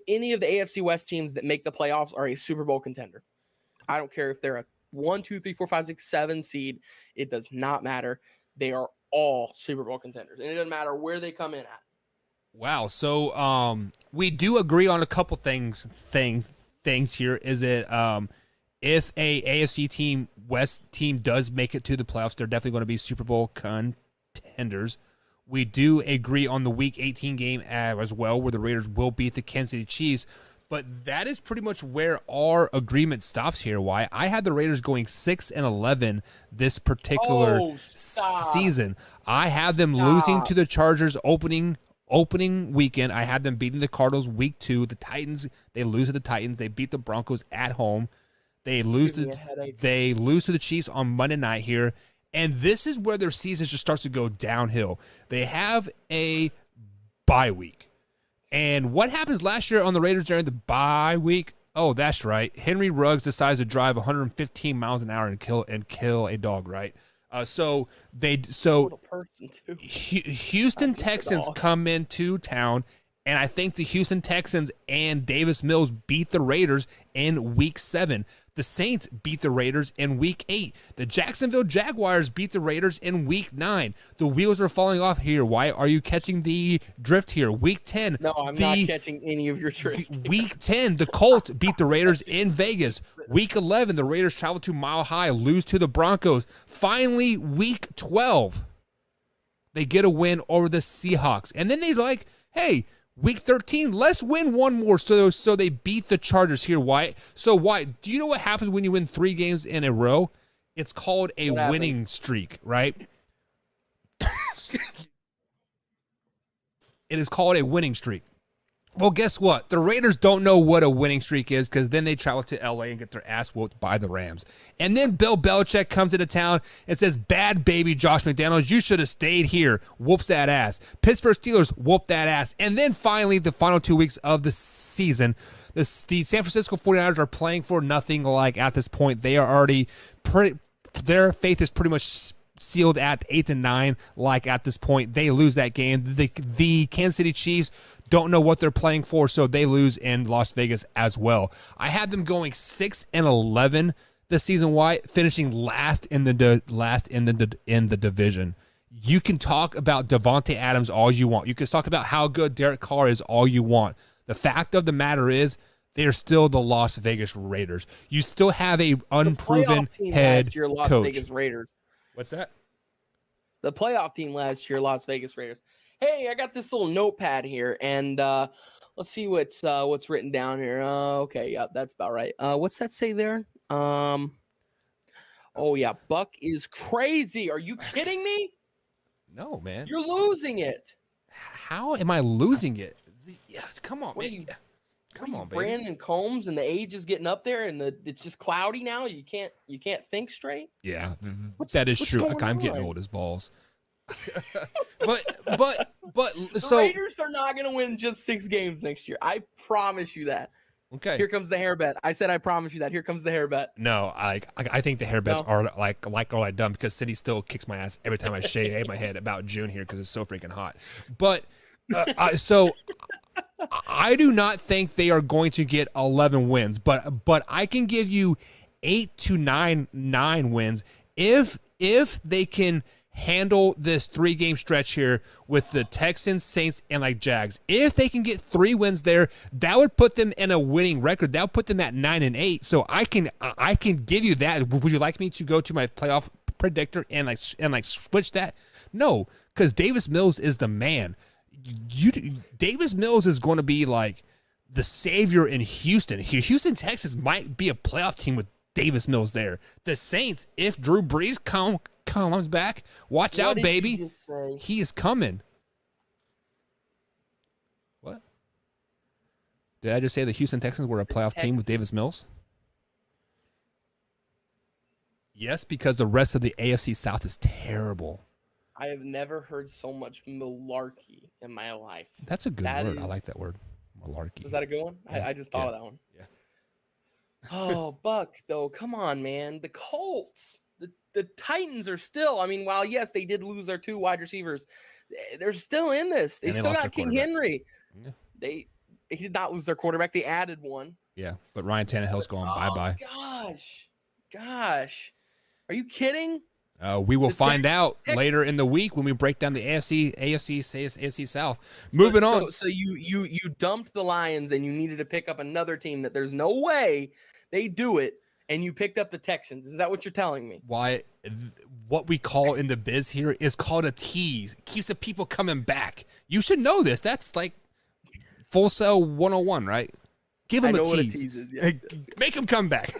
any of the AFC West teams that make the playoffs are a Super Bowl contender. I don't care if they're a 1, 2, 3, 4, 5, 6, 7 seed. It does not matter. They are all Super Bowl contenders, and it doesn't matter where they come in at. Wow. So we do agree on a couple things here. Is it if a AFC West team does make it to the playoffs, they're definitely going to be Super Bowl contenders. We do agree on the Week 18 game as well, where the Raiders will beat the Kansas City Chiefs. But that is pretty much where our agreement stops here. Why I had the Raiders going 6-11 this particular season. I had them losing to the Chargers opening weekend. I had them beating the Cardinals week 2. The Titans, they lose to the Titans. They beat the Broncos at home. They lose to the Chiefs on Monday night here. And this is where their season just starts to go downhill. They have a bye week. And what happens last year on the Raiders during the bye week? Oh, that's right. Henry Ruggs decides to drive 115 miles an hour and kill a dog, right? Houston Texans come into town, and I think the Houston Texans and Davis Mills beat the Raiders in Week 7. The Saints beat the Raiders in Week 8. The Jacksonville Jaguars beat the Raiders in Week 9. The wheels are falling off here. Why are you catching the drift here? Week 10. No, I'm not catching any of your drift. Week 10, the Colts beat the Raiders in Vegas. Week 11, the Raiders travel to Mile High, lose to the Broncos. Finally, Week 12, they get a win over the Seahawks. And then they're like, hey, Week 13, let's win one more. So they beat the Chargers here. Why? Do you know what happens when you win 3 games in a row? It's called a winning streak, right? It is called a winning streak. Well, guess what? The Raiders don't know what a winning streak is because then they travel to LA and get their ass whooped by the Rams. And then Bill Belichick comes into town and says, bad baby Josh McDaniels, you should have stayed here. Whoops that ass. Pittsburgh Steelers whoop that ass. And then finally, the final 2 weeks of the season, the San Francisco 49ers are playing for nothing. Like at this point, they are already their faith is pretty much sealed at 8-9. Like at this point, they lose that game. The Kansas City Chiefs don't know what they're playing for, so they lose in Las Vegas as well. I had them going 6-11 this season. Why? Finishing last in the division. You can talk about Devontae Adams all you want. You can talk about how good Derek Carr is all you want. The fact of the matter is, they are still the Las Vegas Raiders. You still have a unproven head last year, Las coach. Vegas Raiders. What's that? The playoff team last year, Las Vegas Raiders. Hey, I got this little notepad here, and let's see what's written down here. Okay, yeah, that's about right. What's that say there? Oh yeah, Buck is crazy. Are you kidding me? No, man. You're losing it. How am I losing it? Yeah, come on, What man. Come on, baby. Brandon Combs, and the age is getting up there, and it's just cloudy now. You can't think straight. Yeah, that is true. Like, I'm getting old as balls. but the Raiders are not going to win just 6 games next year. I promise you that. Okay. Here comes the hair bet. I said I promise you that. Here comes the hair bet. No, I think the hair bets are like all I done because City still kicks my ass every time I shave my head about June here because it's so freaking hot. But so I do not think they are going to get 11 wins, but I can give you 8 to 9 wins if they can handle this 3-game stretch here with the Texans, Saints, and like Jags. If they can get 3 wins there, that would put them in a winning record. That would put them at 9-8. So I can give you that. Would you like me to go to my playoff predictor and like switch that? No, because Davis Mills is the man. Davis Mills is going to be like the savior in Houston. Houston, Texas might be a playoff team with Davis Mills there. The Saints, if Drew Brees comes back, watch out, baby. He is coming. What? Did I just say the Houston Texans were a playoff team with Davis Mills? Yes, because the rest of the AFC South is terrible. I have never heard so much malarkey in my life. That's a good word. I like that word. Malarkey. Was that a good one? Yeah. I just thought of that one. Yeah. Oh, Buck, though. Come on, man. The Colts. The Titans are still, I mean, while, yes, they did lose their 2 wide receivers, they're still in this. They still got King Henry. Yeah. They did not lose their quarterback. They added one. Yeah, but Ryan Tannehill's going bye-bye. Gosh. Are you kidding? We will find out later in the week when we break down the AFC South. Moving on. So you dumped the Lions and you needed to pick up another team that there's no way they do it, and you picked up the Texans. Is that what you're telling me? Why? What we call in the biz here is called a tease. It keeps the people coming back. You should know this. That's like Full Sell 101, right? Give them a tease. Yes. Make them come back.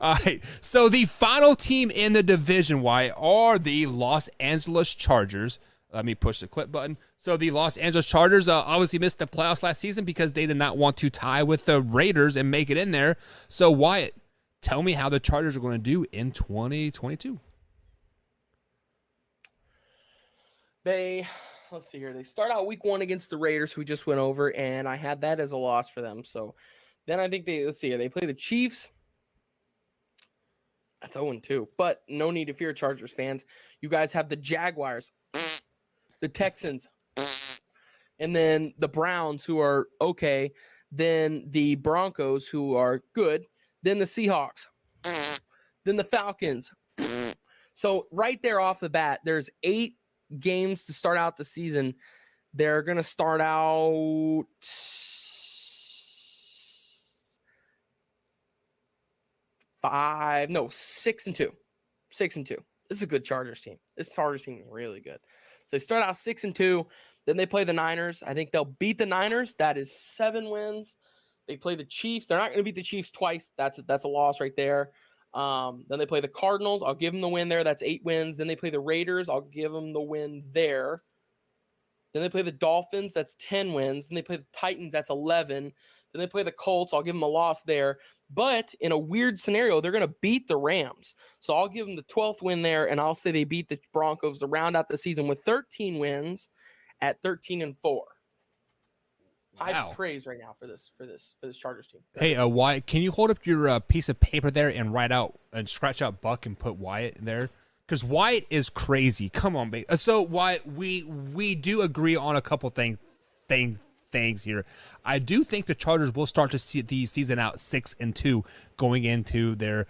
All right. So the final team in the division, are the Los Angeles Chargers. Let me push the clip button. So the Los Angeles Chargers obviously missed the playoffs last season because they did not want to tie with the Raiders and make it in there. So Wyatt, tell me how the Chargers are going to do in 2022. Let's see here. They start out week 1 against the Raiders, who we just went over, and I had that as a loss for them. So then I think let's see here. They play the Chiefs. That's 0-2. But no need to fear, Chargers fans. You guys have the Jaguars, the Texans, and then the Browns, who are okay. Then the Broncos, who are good. Then the Seahawks. Then the Falcons. So right there off the bat, there's 8 games to start out the season. They're going to start out 6-2. 6-2. This is a good Chargers team. This Chargers team is really good. So they start out 6-2. Then they play the Niners. I think they'll beat the Niners. That is 7 wins. They play the Chiefs. They're not going to beat the Chiefs twice. That's a loss right there. Then they play the Cardinals. I'll give them the win there. That's 8 wins. Then they play the Raiders. I'll give them the win there. Then they play the Dolphins. That's 10 wins. Then they play the Titans. That's 11. Then they play the Colts. I'll give them a loss there. But in a weird scenario, they're going to beat the Rams. So I'll give them the 12th win there, and I'll say they beat the Broncos to round out the season with 13 wins at 13-4. Wow. High praise right now for this Chargers team. Hey, Wyatt, can you hold up your piece of paper there and write out and scratch out Buck and put Wyatt in there? Because Wyatt is crazy. Come on, baby. So Wyatt, we do agree on a couple things here. I do think the Chargers will start to see the season out 6-2 going into their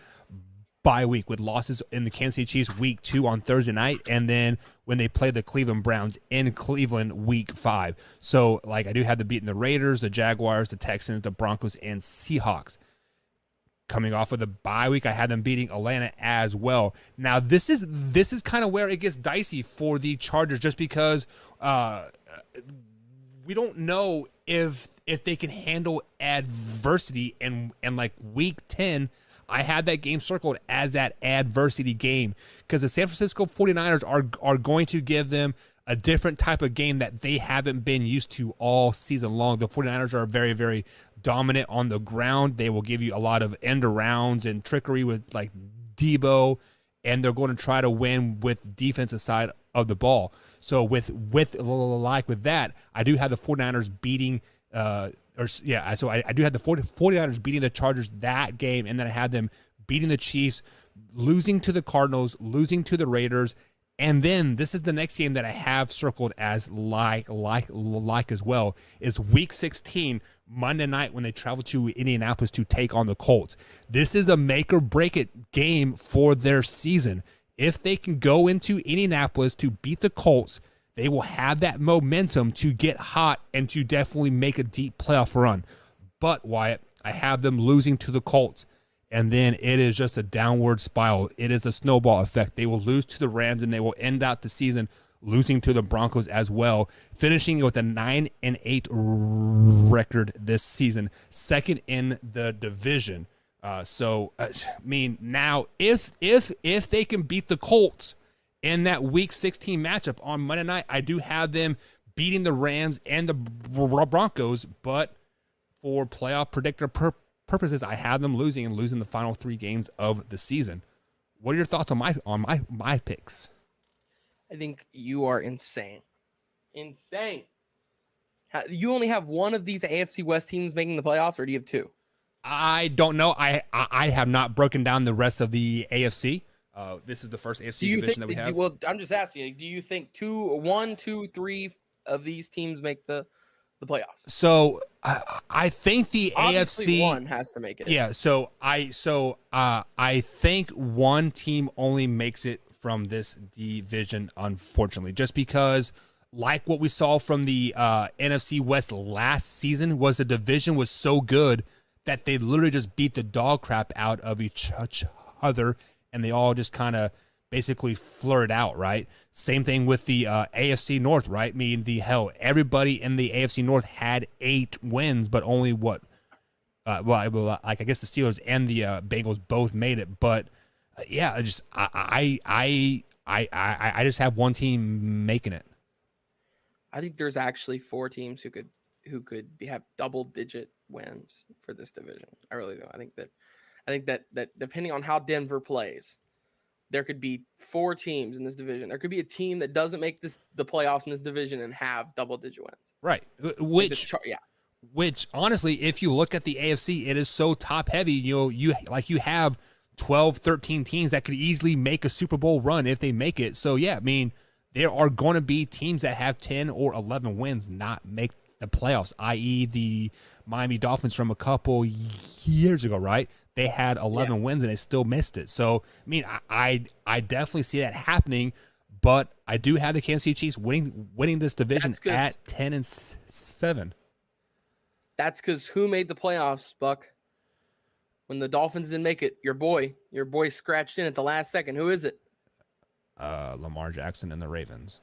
bye week with losses in the Kansas City Chiefs week 2 on Thursday night, and then when they play the Cleveland Browns in Cleveland week 5. So, like, I do have them beating the Raiders, the Jaguars, the Texans, the Broncos, and Seahawks. Coming off of the bye week, I had them beating Atlanta as well. Now, this is kind of where it gets dicey for the Chargers, just because we don't know if they can handle adversity. And like week 10, I had that game circled as that adversity game, because the San Francisco 49ers are going to give them a different type of game that they haven't been used to all season long. The 49ers are very, very dominant on the ground. They will give you a lot of end arounds and trickery with like Debo, and they're going to try to win with defensive side of the ball. So with that, I do have the 49ers beating so I do have the 49ers beating the Chargers that game, and then I had them beating the Chiefs, losing to the Cardinals, losing to the Raiders, and then this is the next game that I have circled as like as well. Is week 16, Monday night, when they travel to Indianapolis to take on the Colts. This is a make or break it game for their season. If they can go into Indianapolis to beat the Colts, they will have that momentum to get hot and to definitely make a deep playoff run. But, Wyatt, I have them losing to the Colts, and then it is just a downward spiral. It is a snowball effect. They will lose to the Rams, and they will end out the season losing to the Broncos as well, finishing with a 9-8 record this season, second in the division. I mean, now if they can beat the Colts in that week 16 matchup on Monday night, I do have them beating the Rams and the Broncos, but for playoff predictor purposes, I have them losing the final 3 games of the season. What are your thoughts on my picks? I think you are insane. You only have one of these AFC West teams making the playoffs, or do you have 2? I don't know. I have not broken down the rest of the AFC. This is the first AFC division that we have. Well, I'm just asking you, do you think 1, 2, 3 of these teams make the playoffs? So I think the Obviously AFC one has to make it. Yeah. So I think one team only makes it from this division, unfortunately, just because, like what we saw from the NFC West last season, was the division was so good that they literally just beat the dog crap out of each other, and they all just kind of basically flirted out, right? Same thing with the AFC North, right? I mean, everybody in the AFC North had 8 wins, but only like I guess the Steelers and the Bengals both made it. But I just have one team making it. I think there's actually 4 teams who could have double-digit wins for this division. I really do. I think that depending on how Denver plays, there could be 4 teams in this division. There could be a team that doesn't make the playoffs in this division and have double-digit wins. Right. Which honestly, if you look at the AFC, it is so top-heavy. You have 12, 13 teams that could easily make a Super Bowl run if they make it. So yeah, I mean, there are going to be teams that have 10 or 11 wins not make the playoffs, i.e. the Miami Dolphins from a couple years ago, right? They had 11 wins and they still missed it. So, I mean, I definitely see that happening, but I do have the Kansas City Chiefs winning this division at 10-7. That's because who made the playoffs, Buck? When the Dolphins didn't make it, your boy scratched in at the last second. Who is it? Lamar Jackson and the Ravens.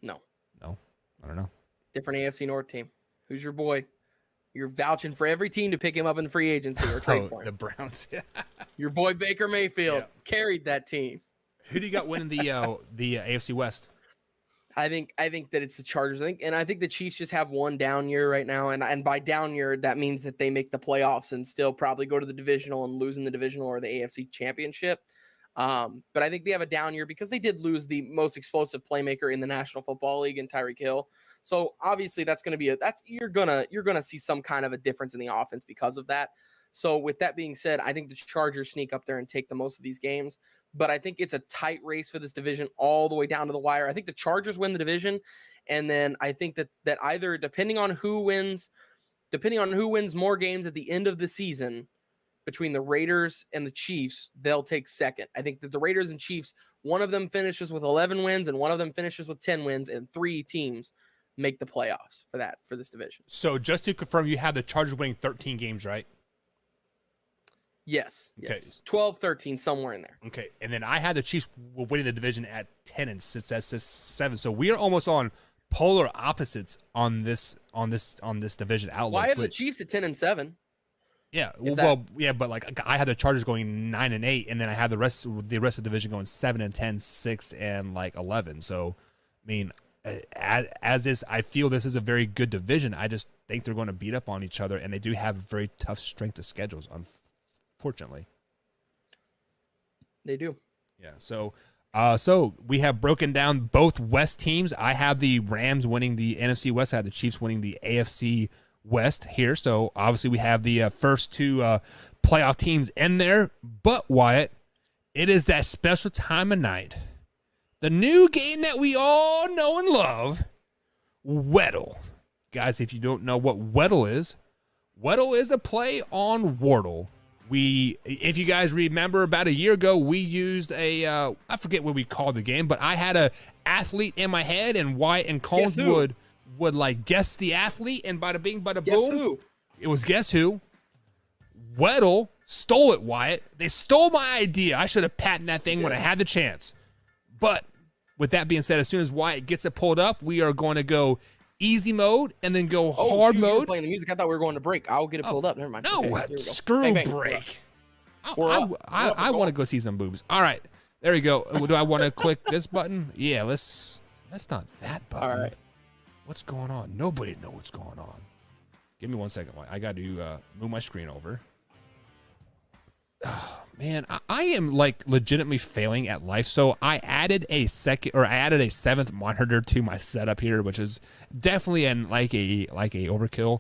No, I don't know. Different AFC North team. Who's your boy? You're vouching for every team to pick him up in free agency or trade for him. The Browns. Your boy Baker Mayfield carried that team. Who do you got winning the AFC West? I think that it's the Chargers. I think the Chiefs just have one down year right now, and by down year that means that they make the playoffs and still probably go to the divisional and lose in the divisional or the AFC Championship. But I think they have a down year because they did lose the most explosive playmaker in the National Football League in Tyreek Hill. So obviously that's going to be you're gonna see some kind of a difference in the offense because of that. So with that being said, I think the Chargers sneak up there and take the most of these games. But I think it's a tight race for this division all the way down to the wire. I think the Chargers win the division, and then I think that either depending on who wins more games at the end of the season, between the Raiders and the Chiefs, they'll take second. I think that the Raiders and Chiefs, one of them finishes with 11 wins and one of them finishes with 10 wins, and 3 teams make the playoffs for this division. So just to confirm, you have the Chargers winning 13 games, right? Yes. Okay. Yes. 12, 13, somewhere in there. Okay. And then I had the Chiefs winning the division at 10 and 7. So we are almost on polar opposites on this division outlook. Well, I have the Chiefs at 10 and 7. Yeah, but like I had the Chargers going 9 and 8, and then I had the rest of the division going 7 and 10, 6 and like 11. So, I mean, as is, I feel this is a very good division. I just think they're going to beat up on each other, and they do have very tough strength of schedules. Unfortunately, they do. Yeah. So we have broken down both West teams. I have the Rams winning the NFC West. I have the Chiefs winning the AFC West here. So obviously we have the first 2 playoff teams in there. But Wyatt, it is that special time of night. The new game that we all know and love, Weddle. Guys, if you don't know what Weddle is a play on Wordle. If you guys remember, about a year ago, we used I forget what we called the game, but I had a athlete in my head, and Wyatt and Combs would like guess the athlete, and bada bing, bada boom. Who? It was guess who. Weddle stole it, Wyatt. They stole my idea. I should have patented that thing when I had the chance. But with that being said, as soon as Wyatt gets it pulled up, we are going to go easy mode and then go hard mode. You were playing the music. I thought we were going to break. I'll get it pulled up. Never mind. No, okay, screw bang, bang. break. I want to go see some boobs. All right, there we go. Do I want to click this button? Yeah, that's not that button. All right. What's going on? Nobody knows what's going on. Give me 1 second. I got to move my screen over. Oh, man, I am like legitimately failing at life. So I added a 7th monitor to my setup here, which is definitely like a overkill.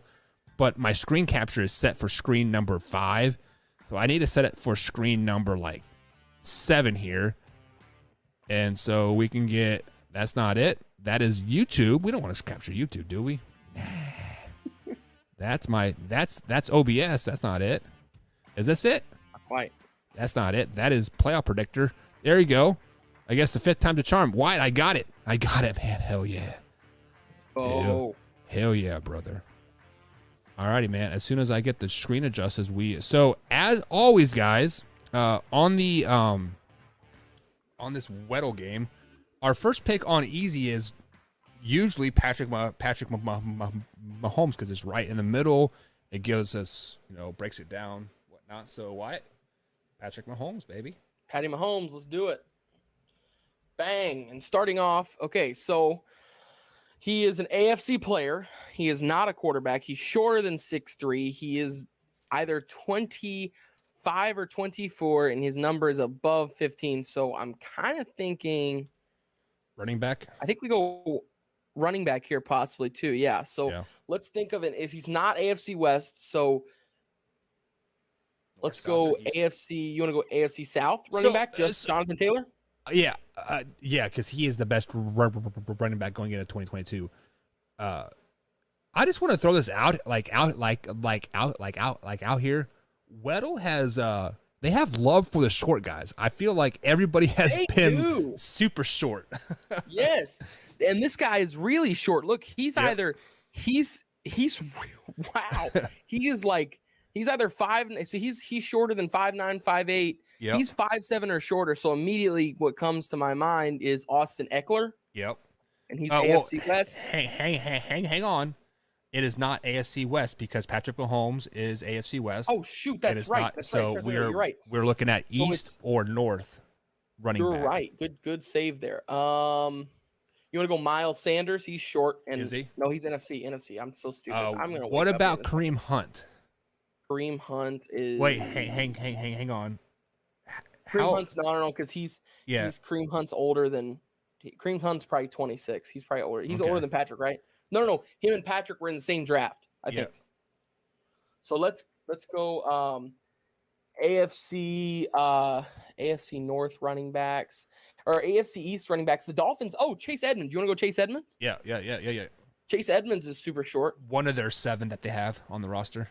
But my screen capture is set for screen number 5. So I need to set it for screen number like 7 here. And so we can get, that's not it. That is YouTube. We don't want to capture YouTube, do we? Nah. That's OBS. That's not it. Is this it? Not quite. That's not it. That is Playoff Predictor. There you go. I guess the 5th time's a charm. Wyatt, I got it. I got it, man. Hell yeah. Oh. Hell yeah, brother. Alrighty, man. As soon as I get the screen adjusted, so as always, guys, on the on this Weddle game, our first pick on easy is usually Patrick Mahomes, because it's right in the middle. It gives us, breaks it down, whatnot. So Wyatt, Patrick Mahomes, baby. Patty Mahomes, let's do it. Bang. And starting off, okay, so he is an AFC player. He is not a quarterback. He's shorter than 6'3". He is either 25 or 24, and his number is above 15. So I'm kind of thinking running back. I think we go running back here possibly too. Yeah. So let's think of it. If he's not AFC West, so let's go AFC. You want to go AFC South running back? Just Jonathan Taylor? Yeah. Because he is the best running back going into 2022. I just want to throw this out here. Weddle has they have love for the short guys. I feel like everybody has been super short. Yes. And this guy is really short. Look, he's either he's wow. He is like he's either 5, so he's shorter than 5'9", 5'8". Yep. He's 5'7" or shorter. So immediately what comes to my mind is Austin Eckler. Yep. And he's AFC West. Hang on. It is not AFC West because Patrick Mahomes is AFC West. Oh shoot, that's right. You're right. We're looking at East or North running back. You're right. Good save there. You want to go Miles Sanders? He's short. And is he? No, he's NFC. I'm so stupid. I'm gonna. What about Kareem Hunt? Kareem Hunt is. Wait, hang on. Kareem Hunt's no, because he's Kareem Hunt's older than Kareem Hunt's probably 26. He's probably older. He's older than Patrick, right? No. Him and Patrick were in the same draft, I think. So let's go AFC North running backs or AFC East running backs. The Dolphins. Oh, Chase Edmonds. You want to go Chase Edmonds? Yeah. Chase Edmonds is super short. One of their 7 that they have on the roster.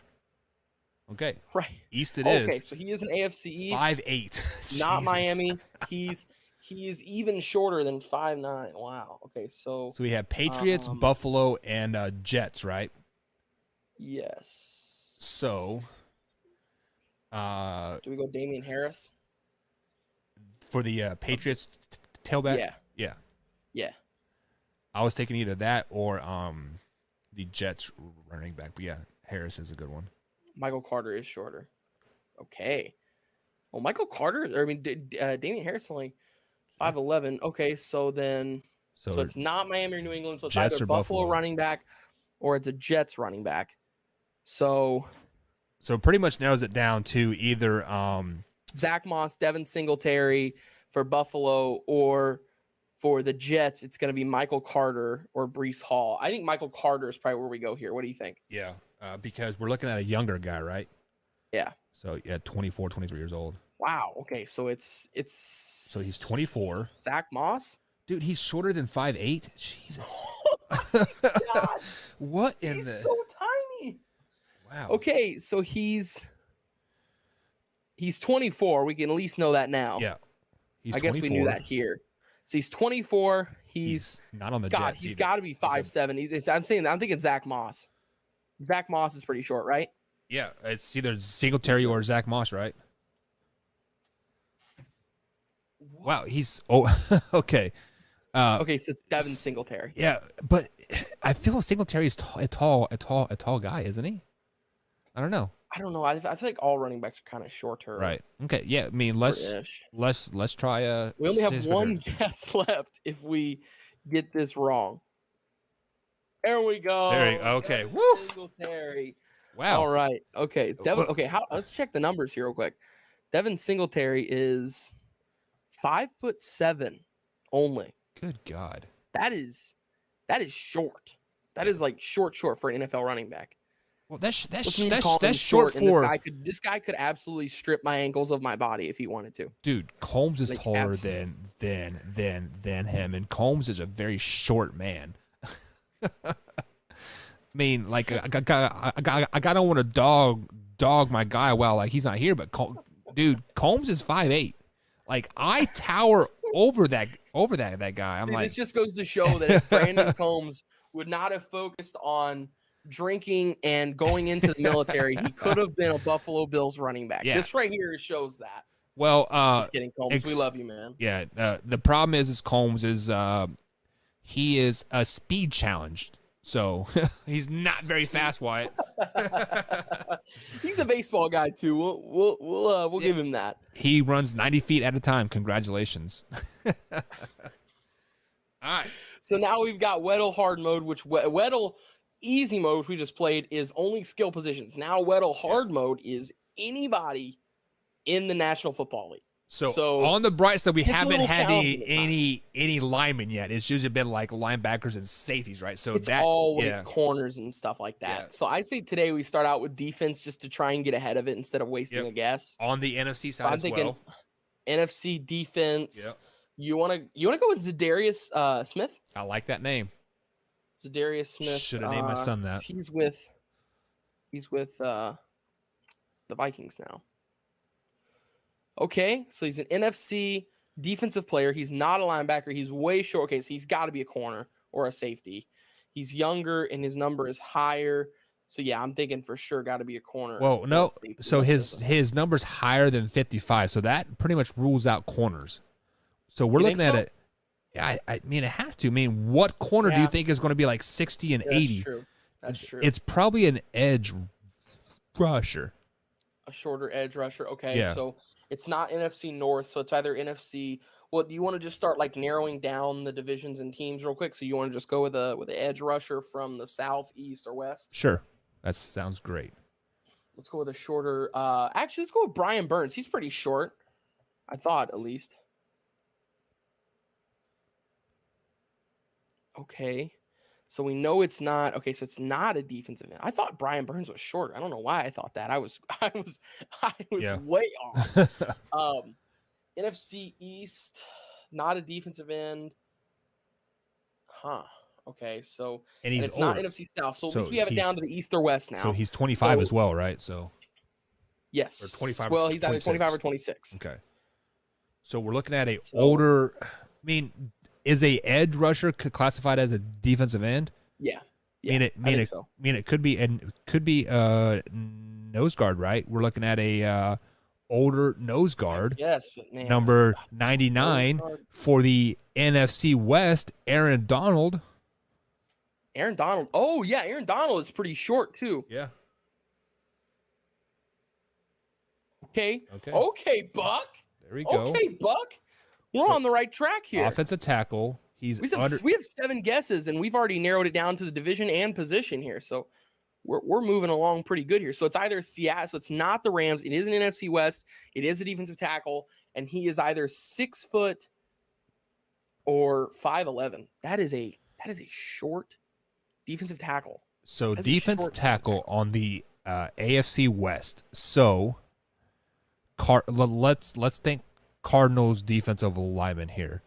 Okay. Right. East it is. Okay, so he is an AFC East. 5'8". Not Jesus. Miami. He is even shorter than 5'9". Wow. Okay, so we have Patriots, Buffalo, and Jets, right? Yes. So do we go Damian Harris? For the Patriots tailback? Yeah. Yeah. I was taking either that or the Jets running back. But yeah, Harris is a good one. Michael Carter is shorter. Okay. Well, Michael Carter, Damian Harris only 5'11". Okay, so then so it's not Miami or New England. So it's Jets either or Buffalo running back or it's a Jets running back. So pretty much narrows it down to either Zach Moss, Devin Singletary for Buffalo, or for the Jets, it's going to be Michael Carter or Breece Hall. I think Michael Carter is probably where we go here. What do you think? Yeah, because we're looking at a younger guy, right? Yeah. So, 24, 23 years old. Wow. Okay, so it's So he's 24. Zach Moss? Dude, he's shorter than 5'8". Jesus. God. What in he's the... so tiny. Wow. Okay, so he's 24. We can at least know that now. Yeah. I guess we knew that here. So he's 24. He's not on the God, Jets. he's got to be 5'7". I'm thinking Zach Moss. Zach Moss is pretty short, right? Yeah, it's either Singletary or Zach Moss, right? Wow, he's okay. Okay, so it's Devin Singletary. Yeah, but I feel Singletary is a tall guy, isn't he? I don't know. I don't know. I feel like all running backs are kind of shorter. Right. Okay. Yeah. I mean, let's try. We only have one guess left if we get this wrong. There we go. Okay. Woo. Singletary. Wow. All right. Okay. Devin. Okay. Let's check the numbers here real quick. Devin Singletary is 5'7" only. Good God. That is short. That is like short for an NFL running back. Well, that's short for this guy could absolutely strip my ankles of my body if he wanted to. Dude, Combs is like, taller than him, and Combs is a very short man. I mean, like I don't want to dog my guy while like he's not here, but dude, Combs is 5'8". Like I tower over that guy. I'm like, this just goes to show that if Brandon Combs would not have focused on drinking and going into the military, he could have been a Buffalo Bills running back. Yeah. This right here shows that. Well, just kidding, Combs. We love you, man. Yeah. The problem is Combs is he is a speed challenged, so he's not very fast, Wyatt. He's a baseball guy too. We'll give him that. He runs 90 feet at a time. Congratulations. All right. So now we've got Weddle hard mode, which Weddle easy mode, which we just played, is only skill positions. Now Weddle hard mode is anybody in the National Football League. So on the bright side, we haven't had any linemen yet. It's usually been like linebackers and safeties, right? So it's always corners and stuff like that. Yeah. So I say today we start out with defense just to try and get ahead of it instead of wasting a guess. On the NFC side as well. NFC defense. Yep. You wanna go with Zadarius Smith? I like that name. Zadarius Smith. Should have named my son that. He's with the Vikings now. Okay, so he's an NFC defensive player. He's not a linebacker. He's way short. Okay, so he's got to be a corner or a safety. He's younger and his number is higher. So yeah, I'm thinking for sure got to be a corner. Well, no. So his number's higher than 55. So that pretty much rules out corners. So we're looking at it. I mean, it has to. I mean, what corner do you think is going to be like 60 and 80? That's true. It's probably an edge rusher. A shorter edge rusher. Okay, so it's not NFC North, so it's either NFC. Well, do you want to just start like narrowing down the divisions and teams real quick? So you want to just go with an edge rusher from the South, East, or West? Sure, that sounds great. Let's go with a shorter. Actually, let's go with Brian Burns. He's pretty short, I thought at least. Okay, so we know it's not. Okay, so it's not a defensive end. I thought Brian Burns was shorter. I don't know why I thought that. I was way off. NFC East, not a defensive end. Huh. Okay, so and it's not NFC South. So at least we have it down to the East or West now. So he's 25 as well, right? So Yes. Or 25 Well, or he's either 25 or 26. 26. Okay. So we're looking at a older. I mean, is a edge rusher classified as a defensive end? Yeah. I think so. It could be nose guard, right? We're looking at a older nose guard. Yes, but man, number 99 for the NFC West, Aaron Donald. Aaron Donald. Oh yeah, Aaron Donald is pretty short too. Yeah. Okay, Buck. There we go. Okay, Buck. We're on the right track here. Offensive tackle. We have 7 guesses, and we've already narrowed it down to the division and position here. So we're moving along pretty good here. So it's either Seattle. So it's not the Rams. It is an NFC West. It is a defensive tackle, and he is either 6 foot or 5'11". That is a short defensive tackle. So defense tackle on the AFC West. So let's think Cardinals defensive lineman here.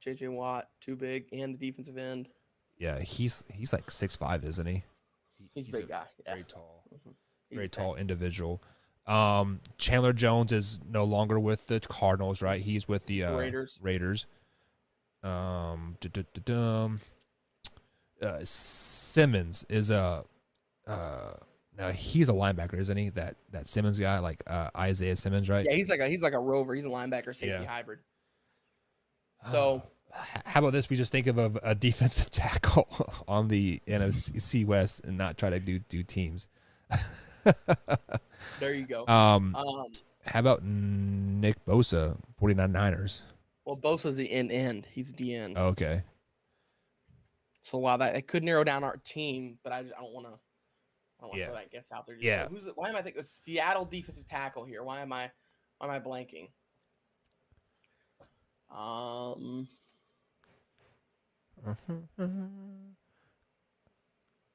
JJ Watt, too big, and the defensive end. Yeah, he's like 6'5", isn't he? He's a big guy. Yeah. Very tall. Very tall individual. Chandler Jones is no longer with the Cardinals, right? He's with the Raiders. Simmons is now he's a linebacker, isn't he? That Simmons guy, like Isaiah Simmons, right? Yeah, he's like a rover. He's a linebacker safety hybrid. So how about this? We just think of a defensive tackle on the NFC West and not try to do teams. There you go. How about Nick Bosa, 49ers? Well, Bosa's the end. He's a DN. Okay. So while that could narrow down our team, but I don't want to throw that guess out there. Why am I thinking Seattle defensive tackle here? Why am I blanking?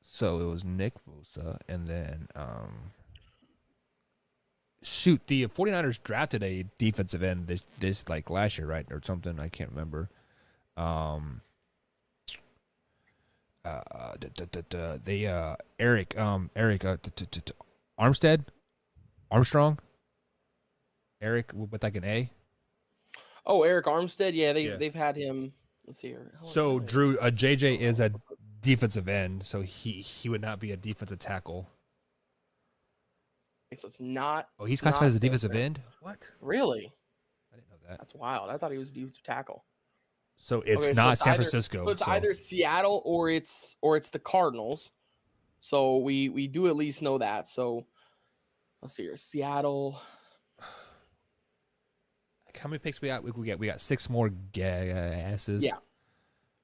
So it was Nick Bosa, and then the 49ers drafted a defensive end this like last year, right, or something. I can't remember. Eric Armstrong, Eric with like an A. Oh, Eric Armstead. Yeah, they've had him. Let's see here. So Drew, JJ is a defensive end, so he would not be a defensive tackle. Okay, so it's not. Oh, he's classified as a defensive end. What? Really? I didn't know that. That's wild. I thought he was a defensive tackle. So it's not San Francisco. So it's either Seattle or it's the Cardinals. So we do at least know that. So let's see here. Seattle. How many picks we got? We got 6 more guesses. Yeah.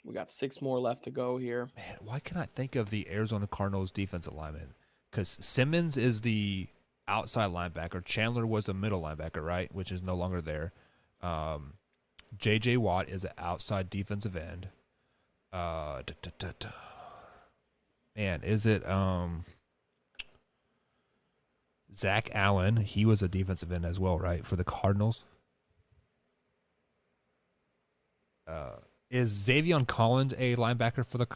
We got 6 more left to go here. Man, why can't I think of the Arizona Cardinals defensive lineman? Because Simmons is the outside linebacker. Chandler was the middle linebacker, right? Which is no longer there. J.J. Watt is an outside defensive end. Man, is it Zach Allen? He was a defensive end as well, right? For the Cardinals. Is Xavion Collins a linebacker for the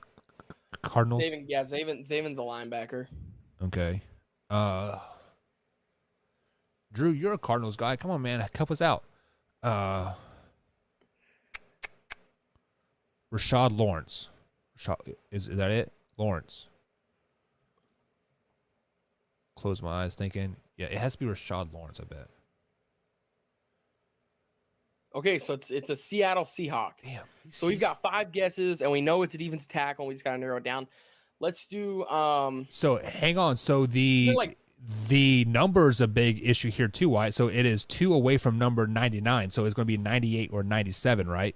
Cardinals? Zaven's a linebacker. Okay. Drew, you're a Cardinals guy. Come on, man. Help us out. Rashad Lawrence. Is that it? Lawrence. Close my eyes thinking. Yeah, it has to be Rashad Lawrence, I bet. Okay, so it's a Seattle Seahawk. Damn. So we've got 5 guesses, and we know it's a defensive tackle. And we just got to narrow it down. Let's do. So hang on. So the number is a big issue here too. Why? So it is 2 away from number 99. So it's going to be 98 or 97, right?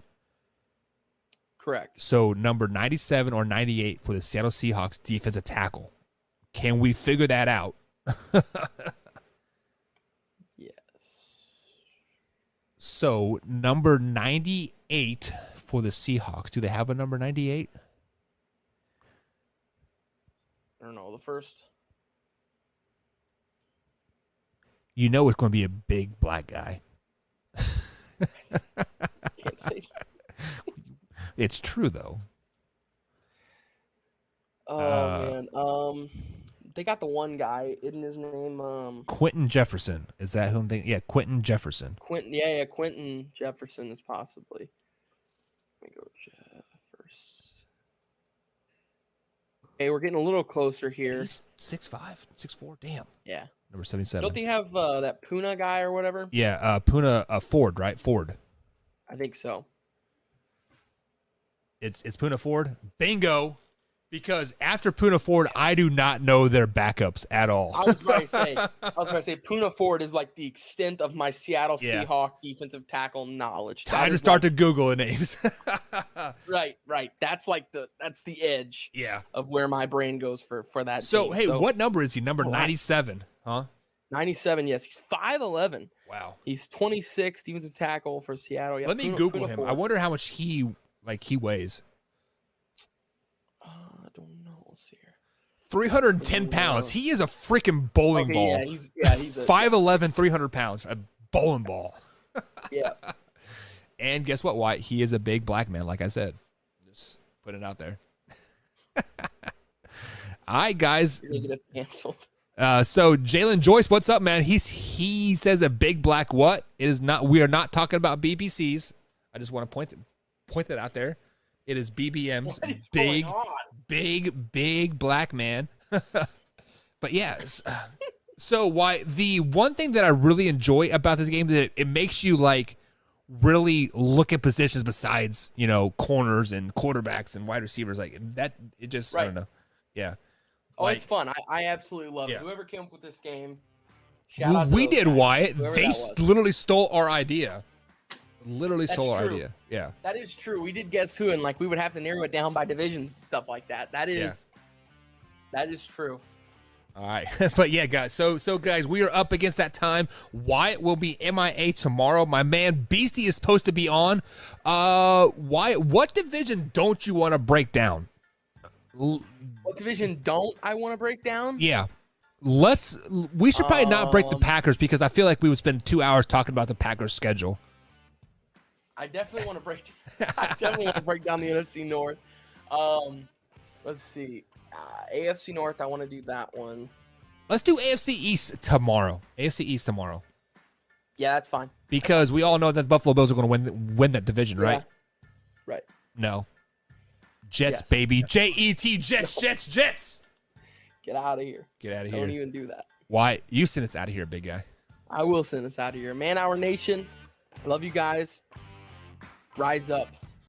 Correct. So number 97 or 98 for the Seattle Seahawks defensive tackle. Can we figure that out? So, number 98 for the Seahawks. Do they have a number 98? I don't know. The first. You know it's going to be a big black guy. Can't say. It's true, though. Oh, man. They got the one guy. Isn't his name Quentin Jefferson? Is that who I'm thinking? Yeah, Quentin Jefferson. Quentin? Yeah, Quentin Jefferson is possibly. Let me go Jefferson. Okay, we're getting a little closer here. He's 6'5", 6'4". Damn. Yeah. Number 77. Don't they have that Puna guy or whatever? Yeah, Puna Ford, right? Ford. I think so. It's Puna Ford. Bingo. Because after Puna Ford, I do not know their backups at all. I was going to say Puna Ford is like the extent of my Seattle Seahawks defensive tackle knowledge. Time to start to Google the names. Right. That's the edge. Yeah. Of where my brain goes for that. So team. hey, what number is he? Number 97, huh? 97. Yes, he's 5'11". Wow. He's 26 defensive tackle for Seattle. Yeah, Let me Google him. Ford. I wonder how much he weighs. I don't know. Let's see here. 310 pounds. He is a freaking bowling ball. Yeah, he's 5'11", 300 pounds. A bowling ball. Yeah. And guess what, Wyatt? He is a big black man, like I said. Just put it out there. All right, guys. You're gonna get us canceled. So Jalen Joyce, what's up, man? He says a big black what? It is not. We are not talking about BBCs. I just want to point that out there. It is BBM's big black man. But yes. So why the one thing that I really enjoy about this game is that it makes you like really look at positions besides, corners and quarterbacks and wide receivers like that. It just, I don't know. Yeah. Oh, it's fun. I absolutely love it. Whoever came up with this game, shout out to we those did, guys, Wyatt. They literally stole our idea. Stole our idea. Yeah. That is true. We did Guess Who, and like we would have to narrow it down by divisions and stuff like that. That is true. All right. But yeah, guys. So guys, we are up against that time. Wyatt will be MIA tomorrow. My man Beastie is supposed to be on. Wyatt, what division don't you want to break down? What division don't I want to break down? Yeah. We should probably not break the Packers because I feel like we would spend 2 hours talking about the Packers schedule. I definitely want to break down the NFC North. Let's see. AFC North, I want to do that one. Let's do AFC East tomorrow. Yeah, that's fine. Because we all know that the Buffalo Bills are going to win that division, right? Right. No. Jets, baby. J-E-T, Jets. Get out of here. Don't even do that. Why? You send us out of here, big guy. I will send us out of here. Man Hour Nation, I love you guys. Rise up.